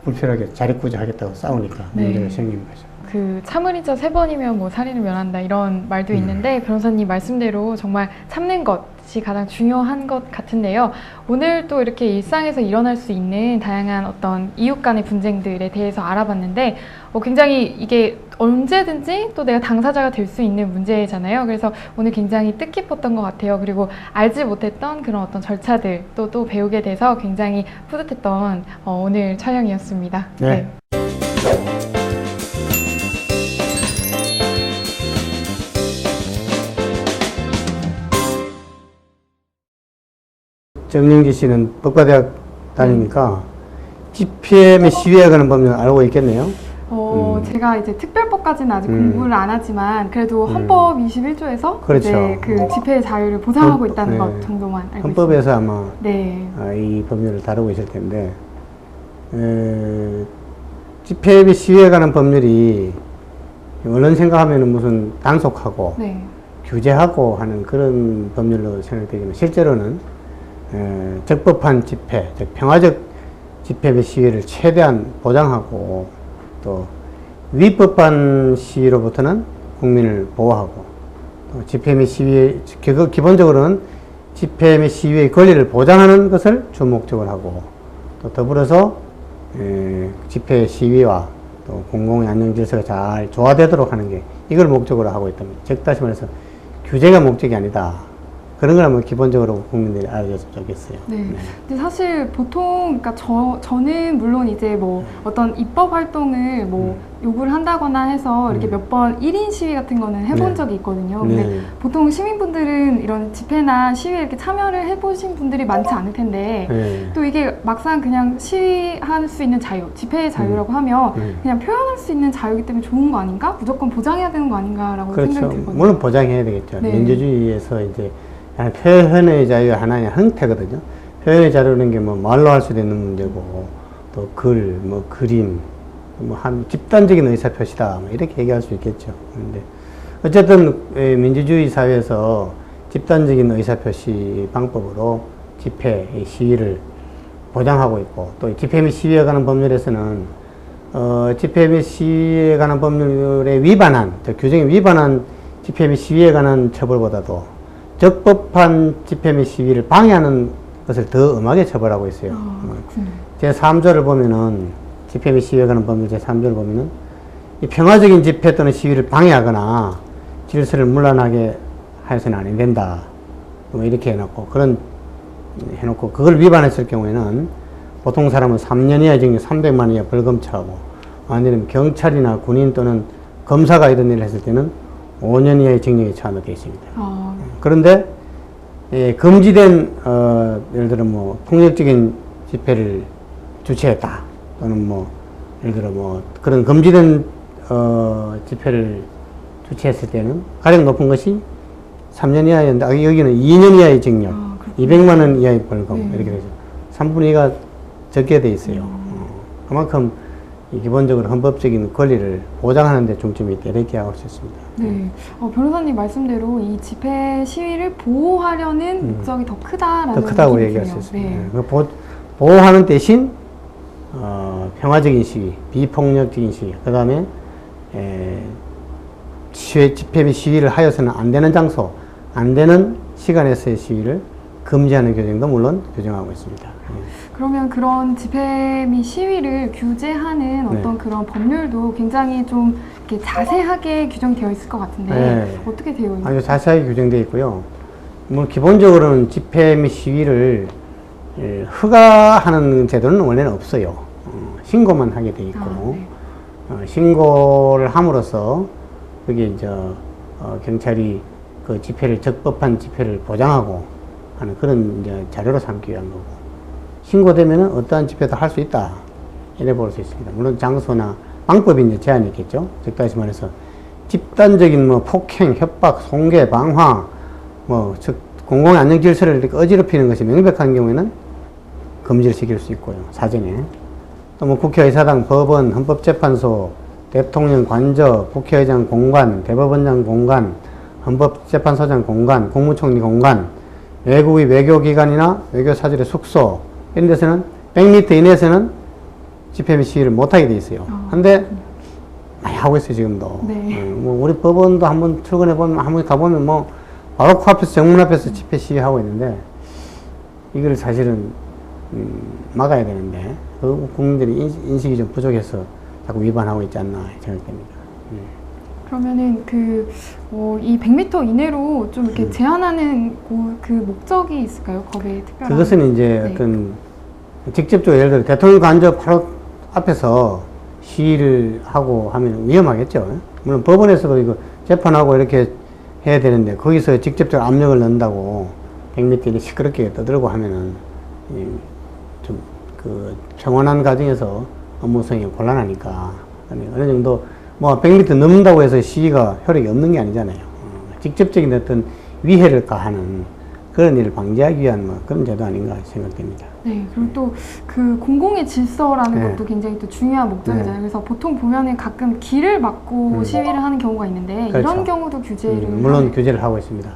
불필요하게 자력구조 하겠다고 싸우니까 네. 문제가 생기는 거죠. 그 참을인자 3번이면 뭐 살인을 면한다 이런 말도 있는데 변호사님 말씀대로 정말 참는 것이 가장 중요한 것 같은데요. 오늘 또 이렇게 일상에서 일어날 수 있는 다양한 어떤 이웃 간의 분쟁들에 대해서 알아봤는데 굉장히 이게 언제든지 또 내가 당사자가 될 수 있는 문제잖아요. 그래서 오늘 굉장히 뜻깊었던 것 같아요. 그리고 알지 못했던 그런 어떤 절차들 또 배우게 돼서 굉장히 뿌듯했던 오늘 촬영이었습니다. 네. 정영지 씨는 법과대학 다니니까 집회 및 시위에 관한 법률 알고 있겠네요. 제가 이제 특별법까지는 아직 공부를 안 하지만 그래도 헌법 21조에서 그렇죠. 이제 그 집회의 자유를 보장하고 있다는 네. 것 정도만 알고 헌법에서 있습니다. 아마 네. 이 법률을 다루고 있을 텐데, 집회 및 시위에 관한 법률이 언론 생각하면 무슨 단속하고 네. 규제하고 하는 그런 법률로 생각되지만 실제로는 적법한 집회, 즉 평화적 집회 및 시위를 최대한 보장하고, 또 위법한 시위로부터는 국민을 보호하고, 또 집회 및 시위, 기본적으로는 집회 및 시위의 권리를 보장하는 것을 주목적으로 하고, 또 더불어서 집회 시위와 또 공공의 안녕 질서가 잘 조화되도록 하는 게 이걸 목적으로 하고 있답니다. 즉 다시 말해서 규제가 목적이 아니다. 그런 걸 한번 기본적으로 국민들이 알아줬으면 좋겠어요. 네. 근데 사실 보통, 그러니까 저는 물론 이제 뭐 어떤 입법 활동을 뭐 요구를 한다거나 해서 이렇게 몇 번 1인 시위 같은 거는 해본 네. 적이 있거든요. 근데 보통 시민분들은 이런 집회나 시위에 이렇게 참여를 해보신 분들이 많지 않을 텐데 또 이게 막상 그냥 시위할 수 있는 자유, 집회의 자유라고 하면 그냥 표현할 수 있는 자유이기 때문에 좋은 거 아닌가? 무조건 보장해야 되는 거 아닌가라고 그렇죠. 생각이 들거든요. 물론 보장해야 되겠죠. 네. 민주주의에서 이제 표현의 자유의 하나의 형태거든요. 표현의 자유라는 게 뭐 말로 할 수도 있는 문제고, 또 글, 뭐 그림, 뭐 한 집단적인 의사표시다, 뭐 이렇게 얘기할 수 있겠죠. 그런데 어쨌든 민주주의 사회에서 집단적인 의사표시 방법으로 집회, 시위를 보장하고 있고, 또 집회 및 시위에 관한 법률에서는 집회 및 시위에 관한 법률에 위반한, 규정에 위반한 집회 및 시위에 관한 처벌보다도 적법한 집회 및 시위를 방해하는 것을 더 엄하게 처벌하고 있어요. 제3조를 보면은, 집회 및 시위에 관한 법률 제3조를 보면은, 이 평화적인 집회 또는 시위를 방해하거나 질서를 문란하게 하여서는 안 된다. 뭐 이렇게 해놓고, 그걸 위반했을 경우에는 보통 사람은 3년 이하 징역 300만 원 이하 벌금 처하고, 아니면 경찰이나 군인 또는 검사가 이런 일을 했을 때는 5년 이하의 징역에 처하게 되어 있습니다. 그런데 금지된 예를 들어 뭐 폭력적인 집회를 주최했다, 또는 뭐 예를 들어 뭐 그런 금지된 집회를 주최했을 때는 가장 높은 것이 3년 이하였는데 여기는 2년 이하의 징역, 200만 원 이하의 벌금 이렇게 되죠. 3분의 2가 적게 돼 있어요. 그만큼 이 기본적으로 헌법적인 권리를 보장하는 데 중점이 있다 이렇게 할 수 있습니다. 네, 변호사님 말씀대로 이 집회 시위를 보호하려는 목적이 더 크다라는 더 크다고 느낌이 얘기할 드네요. 수 있습니다. 보호하는 대신 평화적인 시위, 비폭력적인 시위, 그 다음에 집회 및 시위를 하여서는 안 되는 장소, 안 되는 시간에서의 시위를 금지하는 규정도 물론 규정하고 있습니다. 그러면 그런 집회 및 시위를 규제하는 어떤 그런 법률도 굉장히 좀 이렇게 자세하게 규정되어 있을 것 같은데 어떻게 되어 있나요? 아주 자세하게 규정되어 있고요. 뭐 기본적으로는 집회 및 시위를 허가하는 제도는 원래는 없어요. 신고만 하게 돼 있고 신고를 함으로써 그게 이제 경찰이 그 집회를 적법한 집회를 보장하고 하는 그런 이제 자료로 삼기 위한 거고, 신고되면은 어떠한 집회도 할 수 있다 이래 볼 수 있습니다. 물론 장소나 방법이 이제 제한이 있겠죠. 즉 다시 말해서 집단적인 뭐 폭행, 협박, 손괴, 방화, 즉 공공의 안녕 질서를 이렇게 어지럽히는 것이 명백한 경우에는 금지를 시킬 수 있고요. 사전에 또 뭐 국회의사당, 법원, 헌법재판소, 대통령 관저, 국회의장 공간, 대법원장 공간, 헌법재판소장 공간, 국무총리 공간, 외국의 외교기관이나 외교사절의 숙소 이런 데서는 100m 이내에서는 집회 및 시위를 못하게 돼 있어요. 근데 많이 하고 있어요 지금도. 뭐 우리 법원도 한번 출근해 보면 한번 가보면 뭐 바로 코앞에서 정문 앞에서 집회 시위하고 있는데 이걸 사실은 막아야 되는데 그 국민들이 인식이 좀 부족해서 자꾸 위반하고 있지 않나 생각됩니다. 그러면은 이 100m 이내로 좀 이렇게 제한하는 그 목적이 있을까요? 거기에 특별한? 그것은 이제 어떤 직접적으로 예를 들어 대통령 관저 바로 앞에서 시위를 하고 하면 위험하겠죠. 물론 법원에서도 이거 재판하고 이렇게 해야 되는데 거기서 직접적으로 압력을 넣는다고 100m 시끄럽게 떠들고 하면은 좀 그 평온한 과정에서 업무성이 곤란하니까 어느 정도 뭐 100m 넘는다고 해서 시위가 효력이 없는 게 아니잖아요. 직접적인 어떤 위해를 가하는 그런 일을 방지하기 위한 뭐 그런 제도 아닌가 생각됩니다. 네, 그리고 또 그 공공의 질서라는 것도 굉장히 또 중요한 목적이잖아요. 그래서 보통 보면은 가끔 길을 막고 시위를 하는 경우가 있는데 그렇죠. 이런 경우도 규제를 물론 규제를 하고 있습니다.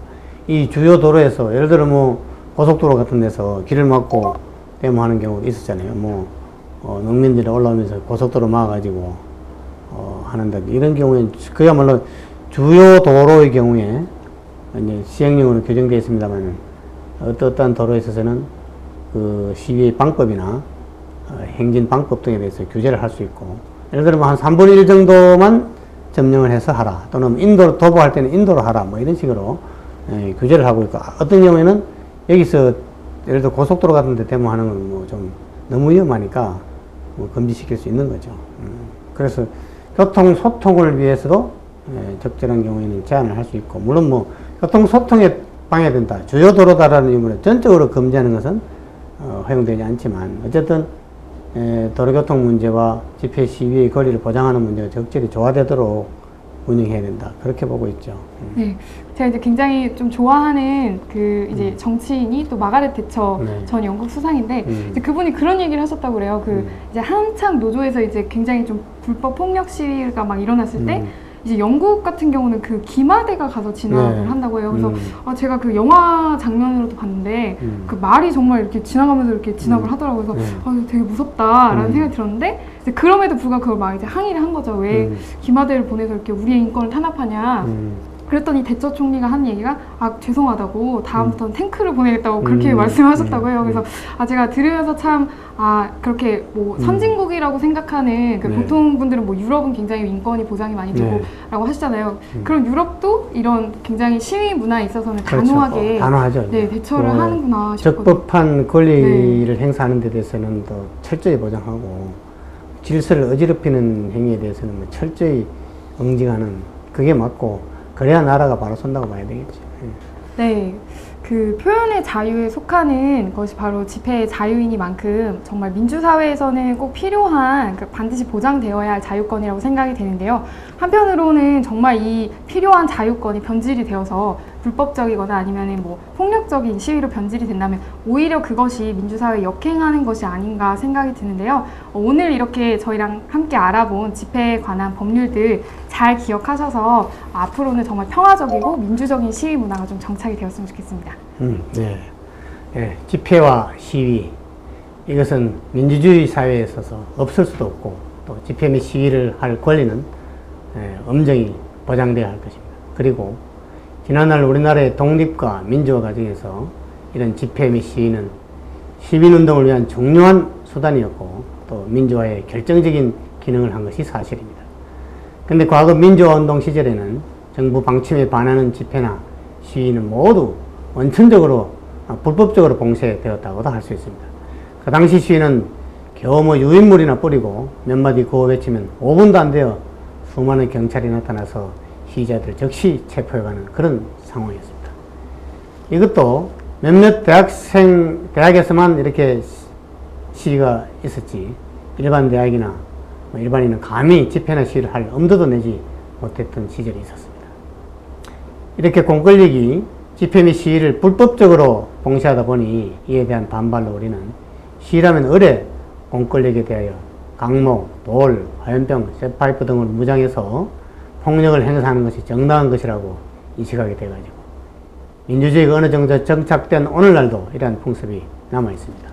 이 주요 도로에서 예를 들어 뭐 고속도로 같은 데서 길을 막고 데모하는 경우도 있었잖아요. 농민들이 올라오면서 고속도로 막아가지고 하는데 이런 경우엔 그야말로 주요 도로의 경우에 이제 시행령으로 규정되어 있습니다만 어떠한 도로에 있어서는 그 시위의 방법이나 행진 방법 등에 대해서 규제를 할 수 있고, 예를 들면 한 3분의 1 정도만 점령을 해서 하라, 또는 인도로 도보할 때는 인도로 하라, 뭐 이런 식으로 규제를 하고 있고, 어떤 경우에는 여기서 예를 들어 고속도로 같은 데 데모하는 건 뭐 좀 너무 위험하니까 뭐 금지시킬 수 있는 거죠. 그래서 교통 소통을 위해서도 적절한 경우에는 제한을 할 수 있고, 물론 뭐 교통 소통에 방해된다, 주요 도로다라는 의미로 전적으로 금지하는 것은 허용되지 않지만, 어쨌든 도로교통 문제와 집회 시위의 권리를 보장하는 문제가 적절히 조화되도록 운영해야 된다, 그렇게 보고 있죠. 네, 제가 이제 굉장히 좀 좋아하는 그 이제 정치인이 또 마가렛 대처 전 영국 수상인데 이제 그분이 그런 얘기를 하셨다고 그래요. 이제 한창 노조에서 이제 굉장히 좀 불법 폭력 시위가 막 일어났을 때 이제 영국 같은 경우는 그 기마대가 가서 진압을 한다고 해요. 그래서 제가 그 영화 장면으로도 봤는데 그 말이 정말 이렇게 지나가면서 이렇게 진압을 하더라고요. 그래서 되게 무섭다라는 생각이 들었는데, 이제 그럼에도 불구하고 그걸 막 이제 항의를 한 거죠. 왜 기마대를 보내서 이렇게 우리의 인권을 탄압하냐. 그랬더니 대처 총리가 한 얘기가 죄송하다고 다음부터는 탱크를 보내겠다고 그렇게 말씀하셨다고 해요. 그래서 제가 들으면서 참 그렇게 뭐 선진국이라고 생각하는 그 보통 분들은 뭐 유럽은 굉장히 인권이 보장이 많이 되고 라고 하시잖아요. 그럼 유럽도 이런 굉장히 시위 문화에 있어서는 단호하게 단호하죠. 대처를 하는구나 싶거든요. 적법한 권리를 행사하는 데 대해서는 더 철저히 보장하고, 질서를 어지럽히는 행위에 대해서는 뭐 철저히 응징하는, 그게 맞고, 그래야 나라가 바로 선다고 봐야 되겠죠. 네, 그 표현의 자유에 속하는 것이 바로 집회의 자유이니만큼 정말 민주사회에서는 꼭 필요한 반드시 보장되어야 할 자유권이라고 생각이 되는데요. 한편으로는 정말 이 필요한 자유권이 변질이 되어서 불법적이거나 아니면 뭐 폭력적인 시위로 변질이 된다면 오히려 그것이 민주사회에 역행하는 것이 아닌가 생각이 드는데요. 오늘 이렇게 저희랑 함께 알아본 집회에 관한 법률들 잘 기억하셔서 앞으로는 정말 평화적이고 민주적인 시위 문화가 좀 정착이 되었으면 좋겠습니다. 네. 네. 집회와 시위, 이것은 민주주의 사회에 있어서 없을 수도 없고 또 집회 및 시위를 할 권리는 엄정히 보장되어야 할 것입니다. 그리고 지난날 우리나라의 독립과 민주화 과정에서 이런 집회 및 시위는 시민운동을 위한 중요한 수단이었고 또 민주화에 결정적인 기능을 한 것이 사실입니다. 그런데 과거 민주화 운동 시절에는 정부 방침에 반하는 집회나 시위는 모두 원천적으로 불법적으로 봉쇄되었다고도 할 수 있습니다. 그 당시 시위는 겨우 뭐 유인물이나 뿌리고 몇 마디 구호 외치면 5분도 안 되어 수많은 경찰이 나타나서 시위자들 즉시 체포해가는 그런 상황이었습니다. 이것도 몇몇 대학에서만 이렇게 시위가 있었지 일반 대학이나 일반인은 감히 집회나 시위를 할 엄두도 내지 못했던 시절이 있었습니다. 이렇게 공권력이 집회 및 시위를 불법적으로 봉쇄하다 보니 이에 대한 반발로 우리는 시위라면 의뢰 공권력에 대하여 강목, 돌, 화염병, 쇠파이프 등을 무장해서 폭력을 행사하는 것이 정당한 것이라고 인식하게 돼가지고 민주주의가 어느 정도 정착된 오늘날도 이러한 풍습이 남아 있습니다.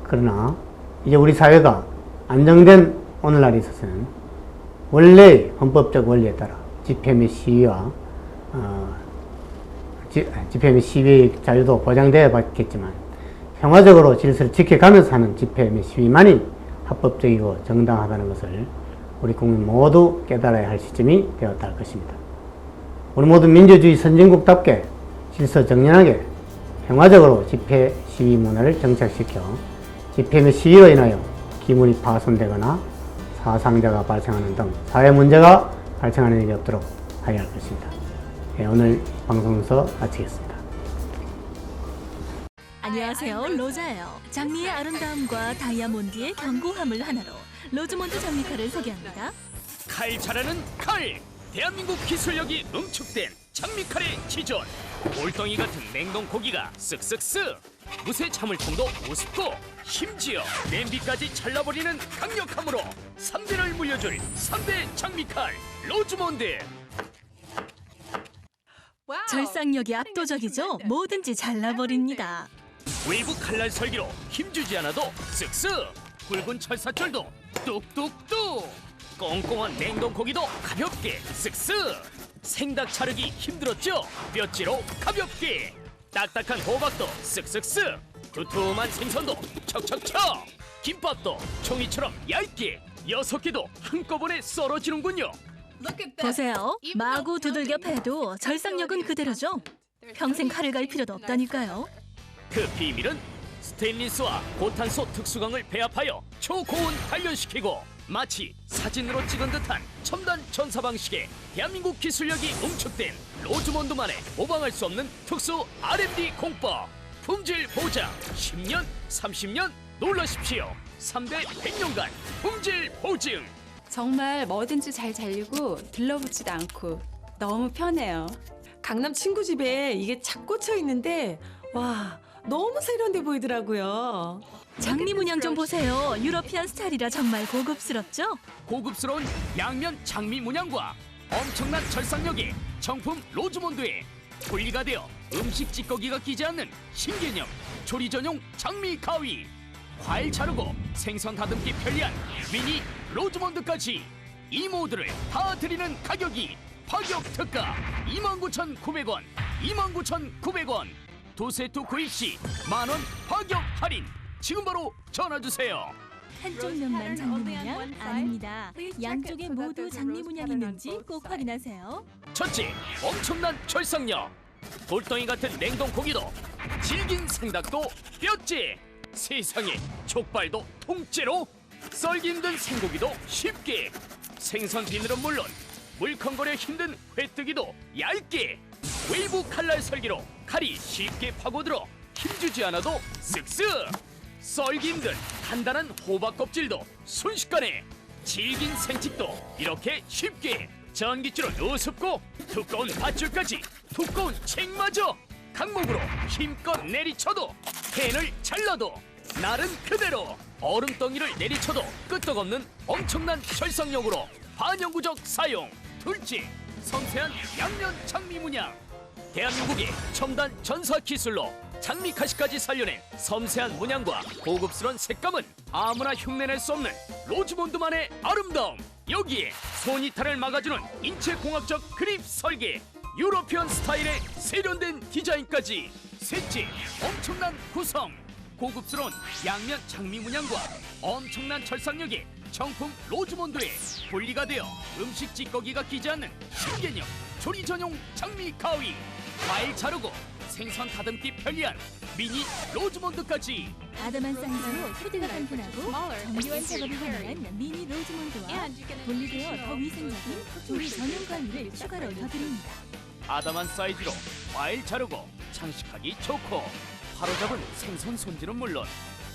그러나 이제 우리 사회가 안정된 오늘날에 있어서는 원래의 헌법적 원리에 따라 집회 및 시위와 집회 및 시위의 자유도 보장되어 봤겠지만 평화적으로 질서를 지켜가면서 하는 집회 및 시위만이 합법적이고 정당하다는 것을 우리 국민 모두 깨달아야 할 시점이 되었다 할 것입니다. 우리 모두 민주주의 선진국답게 질서 정연하게 평화적으로 집회 시위 문화를 정착시켜 집회 및 시위로 인하여 기물이 파손되거나 사상자가 발생하는 등 사회 문제가 발생하는 일이 없도록 하여야 할 것입니다. 오늘 방송에서 마치겠습니다. 안녕하세요, 로자예요. 장미의 아름다움과 다이아몬드의 견고함을 하나로 로즈몬드 장미칼을 소개합니다. 칼 잘하는 칼! 대한민국 기술력이 응축된 장미칼의 지존! 골덩이 같은 냉동 고기가 쓱쓱쓱! 무쇠 자물통도 우습고 심지어 냄비까지 잘라버리는 강력함으로 3대를 물려줄 3대 장미칼 로즈몬드! 절삭력이 압도적이죠? 뭐든지 잘라버립니다. 웨이브 칼날 설계로 힘주지 않아도 쓱쓱! 굵은 철사줄도 뚝뚝뚝! 꽁꽁한 냉동 고기도 가볍게 쓱쓱! 생닭 자르기 힘들었죠? 뼈찌로 가볍게! 딱딱한 호박도 쓱쓱쓱! 두툼한 생선도 척척척! 김밥도 종이처럼 얇게! 6개도 한꺼번에 썰어지는군요! 보세요. 마구 두들겨 패도 절삭력은 그대로죠? 평생 칼을 갈 필요도 없다니까요. 그 비밀은 스테인리스와 고탄소 특수광을 배합하여 초고온 단련시키고 마치 사진으로 찍은 듯한 첨단 전사 방식의 대한민국 기술력이 응축된 로즈몬드만의 모방할 수 없는 특수 R&D 공법 품질 보장 10년, 30년 놀라십시오. 3대 100년간 품질 보증. 정말 뭐든지 잘 잘리고 들러붙지도 않고 너무 편해요. 강남 친구 집에 이게 착 꽂혀 있는데 와 너무 세련돼 보이더라고요. 장미 문양 좀 보세요. 유러피안 스타일이라 정말 고급스럽죠? 고급스러운 양면 장미 문양과 엄청난 절삭력의 정품 로즈몬드에 분리가 되어 음식 찌꺼기가 끼지 않는 신개념 조리 전용 장미 가위, 과일 자르고 생선 다듬기 편리한 미니 로즈몬드까지 이 모드를 다 드리는 가격이 파격 특가 29,900원, 29,900원. 두 세트 구입 시 만원 파격 할인. 지금 바로 전화주세요. 한쪽 면만 장미 문양? 아닙니다. 양쪽에 모두 장미 문양이 있는지 꼭 확인하세요. 첫째, 엄청난 절삭력. 돌덩이 같은 냉동 고기도 질긴 생닭도 뼈째. 세상에 족발도 통째로 썰기 힘든 생고기도 쉽게. 생선 비늘은 물론 물컹거려 힘든 회뜨기도 얇게. 웨이브 칼날 설계로 칼이 쉽게 파고들어 힘주지 않아도 쓱쓱. 썰기 힘든 단단한 호박 껍질도 순식간에. 질긴 생찍도 이렇게 쉽게. 전기줄은 우습고 두꺼운 밧줄까지 두꺼운 책마저 강목으로 힘껏 내리쳐도 펜을 잘라도 날은 그대로 얼음덩이를 내리쳐도 끄떡없는 엄청난 절삭력으로 반영구적 사용. 둘째, 섬세한 양면 장미 문양. 대한민국의 첨단 전사 기술로 장미 가시까지 살려낸 섬세한 문양과 고급스러운 색감은 아무나 흉내낼 수 없는 로즈몬드만의 아름다움. 여기에 손이탈을 막아주는 인체공학적 그립 설계, 유러피언 스타일의 세련된 디자인까지. 셋째, 엄청난 구성. 고급스러운 양면 장미 문양과 엄청난 절삭력의 정품 로즈몬드에 분리가 되어 음식 찌꺼기가 끼지 않는 신개념 조리 전용 장미 가위. 과일 자르고 생선 다듬기 편리한 미니 로즈몬드까지. 아담한 사이즈로 소재가 간편하고 정교한 작업이 가능한 미니 로즈몬드와 분리되어 더 위생적인 조리 전용 가위를 추가로 더 드립니다. 아담한 사이즈로 과일 자르고 장식하기 좋고, 바로잡은 생선 손질은 물론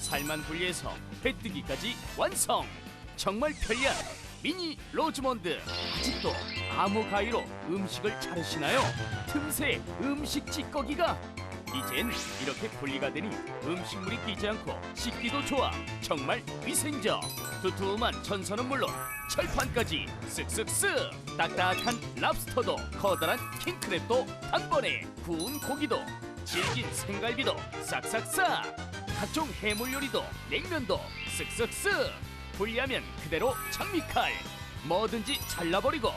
살만 분리해서 회뜨기까지 완성. 정말 편리한 미니 로즈몬드. 아직도 아무 가위로 음식을 자르시나요? 틈새 음식 찌꺼기가. 이젠 이렇게 분리가 되니 음식물이 끼지 않고 씻기도 좋아. 정말 위생적. 두툼한 전선은 물론 철판까지 쓱쓱쓱. 딱딱한 랍스터도 커다란 킹크랩도 단번에, 구운 고기도 질긴 생갈비도 싹싹싹. 각종 해물 요리도 냉면도 쓱쓱쓱. 분리하면 그대로 장미칼. 뭐든지 잘라버리고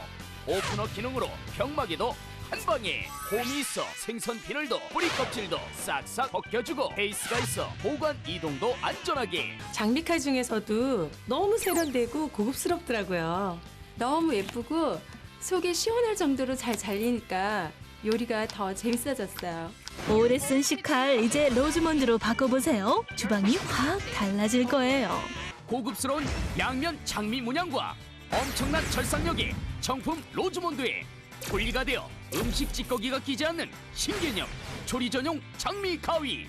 오프너 기능으로 병막에도 한방에 홈이 있어 생선 비늘도 뿌리 껍질도 싹싹 벗겨주고, 베이스가 있어 보관 이동도 안전하게. 장미칼 중에서도 너무 세련되고 고급스럽더라고요. 너무 예쁘고 속이 시원할 정도로 잘 잘리니까 요리가 더 재밌어졌어요. 오래 쓴 식칼 이제 로즈몬드로 바꿔보세요. 주방이 확 달라질 거예요. 고급스러운 양면 장미 문양과 엄청난 절삭력의 정품 로즈몬드에 분리가 되어 음식 찌꺼기가 끼지 않는 신개념 조리 전용 장미 가위.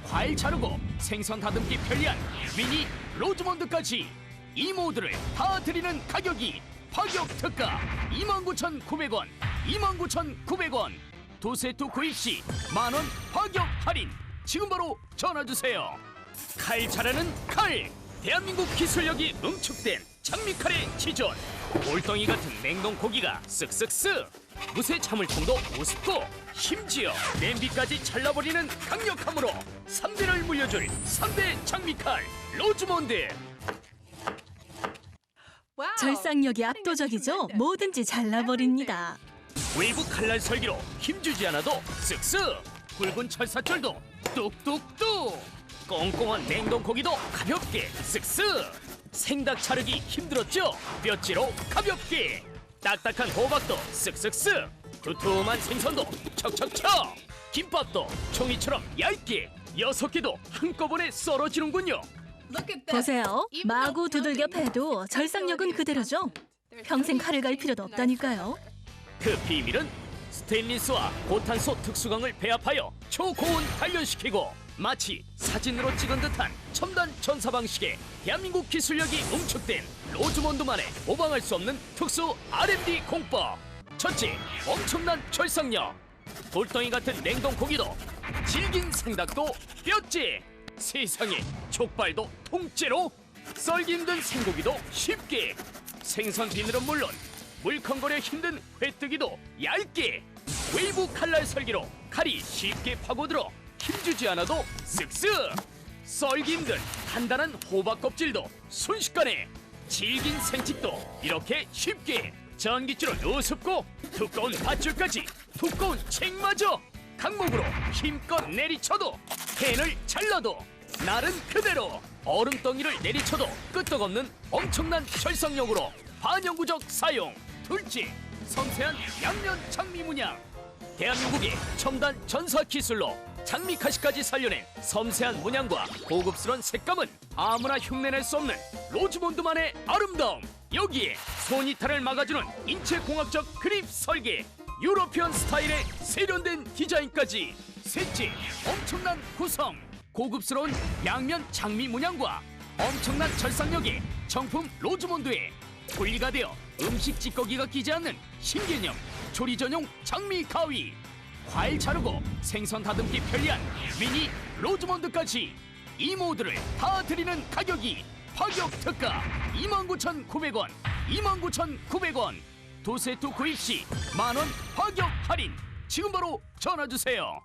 과일 자르고 생선 다듬기 편리한 미니 로즈몬드까지. 이 모드를 다 드리는 가격이 파격 특가 29,900원, 29,900원. 두 세트 구입 시 만원 파격 할인. 지금 바로 전화주세요. 칼 자르는 칼. 대한민국 기술력이 응축된 장미칼의 지존. 올덩이 같은 냉동 고기가 쓱쓱쓱. 무쇠 자물통도 우습고 심지어 냄비까지 잘라버리는 강력함으로 3대를 물려줄 3대 장미칼 로즈몬드. 절삭력이 압도적이죠. 뭐든지 잘라버립니다. 웨이브 칼날 설계로 힘주지 않아도 쓱쓱. 굵은 철사줄도 뚝뚝뚝. 꽁꽁한 냉동 고기도 가볍게 쓱쓱. 생닭 자르기 힘들었죠? 뼈찌로 가볍게. 딱딱한 호박도 쓱쓱쓱. 두툼한 생선도 척척척. 김밥도 종이처럼 얇게 6개도 한꺼번에 썰어지는군요. 보세요. 마구 두들겨 패도 절삭력은 그대로죠. 평생 칼을 갈 필요도 없다니까요. 그 비밀은 스테인리스와 고탄소 특수강을 배합하여 초고온 단련시키고, 마치 사진으로 찍은 듯한 첨단 전사 방식의 대한민국 기술력이 응축된 로즈몬드만의 모방할 수 없는 특수 R&D 공법. 첫째, 엄청난 절삭력. 돌덩이 같은 냉동 고기도, 질긴 생닭도 뼈째. 세상에, 족발도 통째로. 썰기 힘든 생고기도 쉽게. 생선 비늘은 물론 물컹거려 힘든 회뜨기도 얇게. 웨이브 칼날 설계로 칼이 쉽게 파고들어 힘주지 않아도 쓱쓱. 썰기 힘든 단단한 호박 껍질도 순식간에. 질긴 생찍도 이렇게 쉽게. 전깃줄은 우습고 두꺼운 밧줄까지 두꺼운 책마저 강목으로 힘껏 내리쳐도 펜을 잘라도 날은 그대로 얼음덩이를 내리쳐도 끄떡없는 엄청난 절삭력으로 반영구적 사용. 둘째, 섬세한 양면 장미 문양. 대한민국의 첨단 전사 기술로 장미 가시까지 살려낸 섬세한 문양과 고급스러운 색감은 아무나 흉내낼 수 없는 로즈몬드만의 아름다움. 여기에 손이탈을 막아주는 인체공학적 그립 설계, 유러피언 스타일의 세련된 디자인까지. 셋째, 엄청난 구성. 고급스러운 양면 장미 문양과 엄청난 절삭력의 정품 로즈몬드에 분리가 되어 음식 찌꺼기가 끼지 않는 신개념 조리 전용 장미 가위. 과일 자르고 생선 다듬기 편리한 미니 로즈몬드까지 이 모드를 다 드리는 가격이 파격 특가 29,900원, 29,900원. 두 세트 구입 시 만원 파격 할인. 지금 바로 전화 주세요.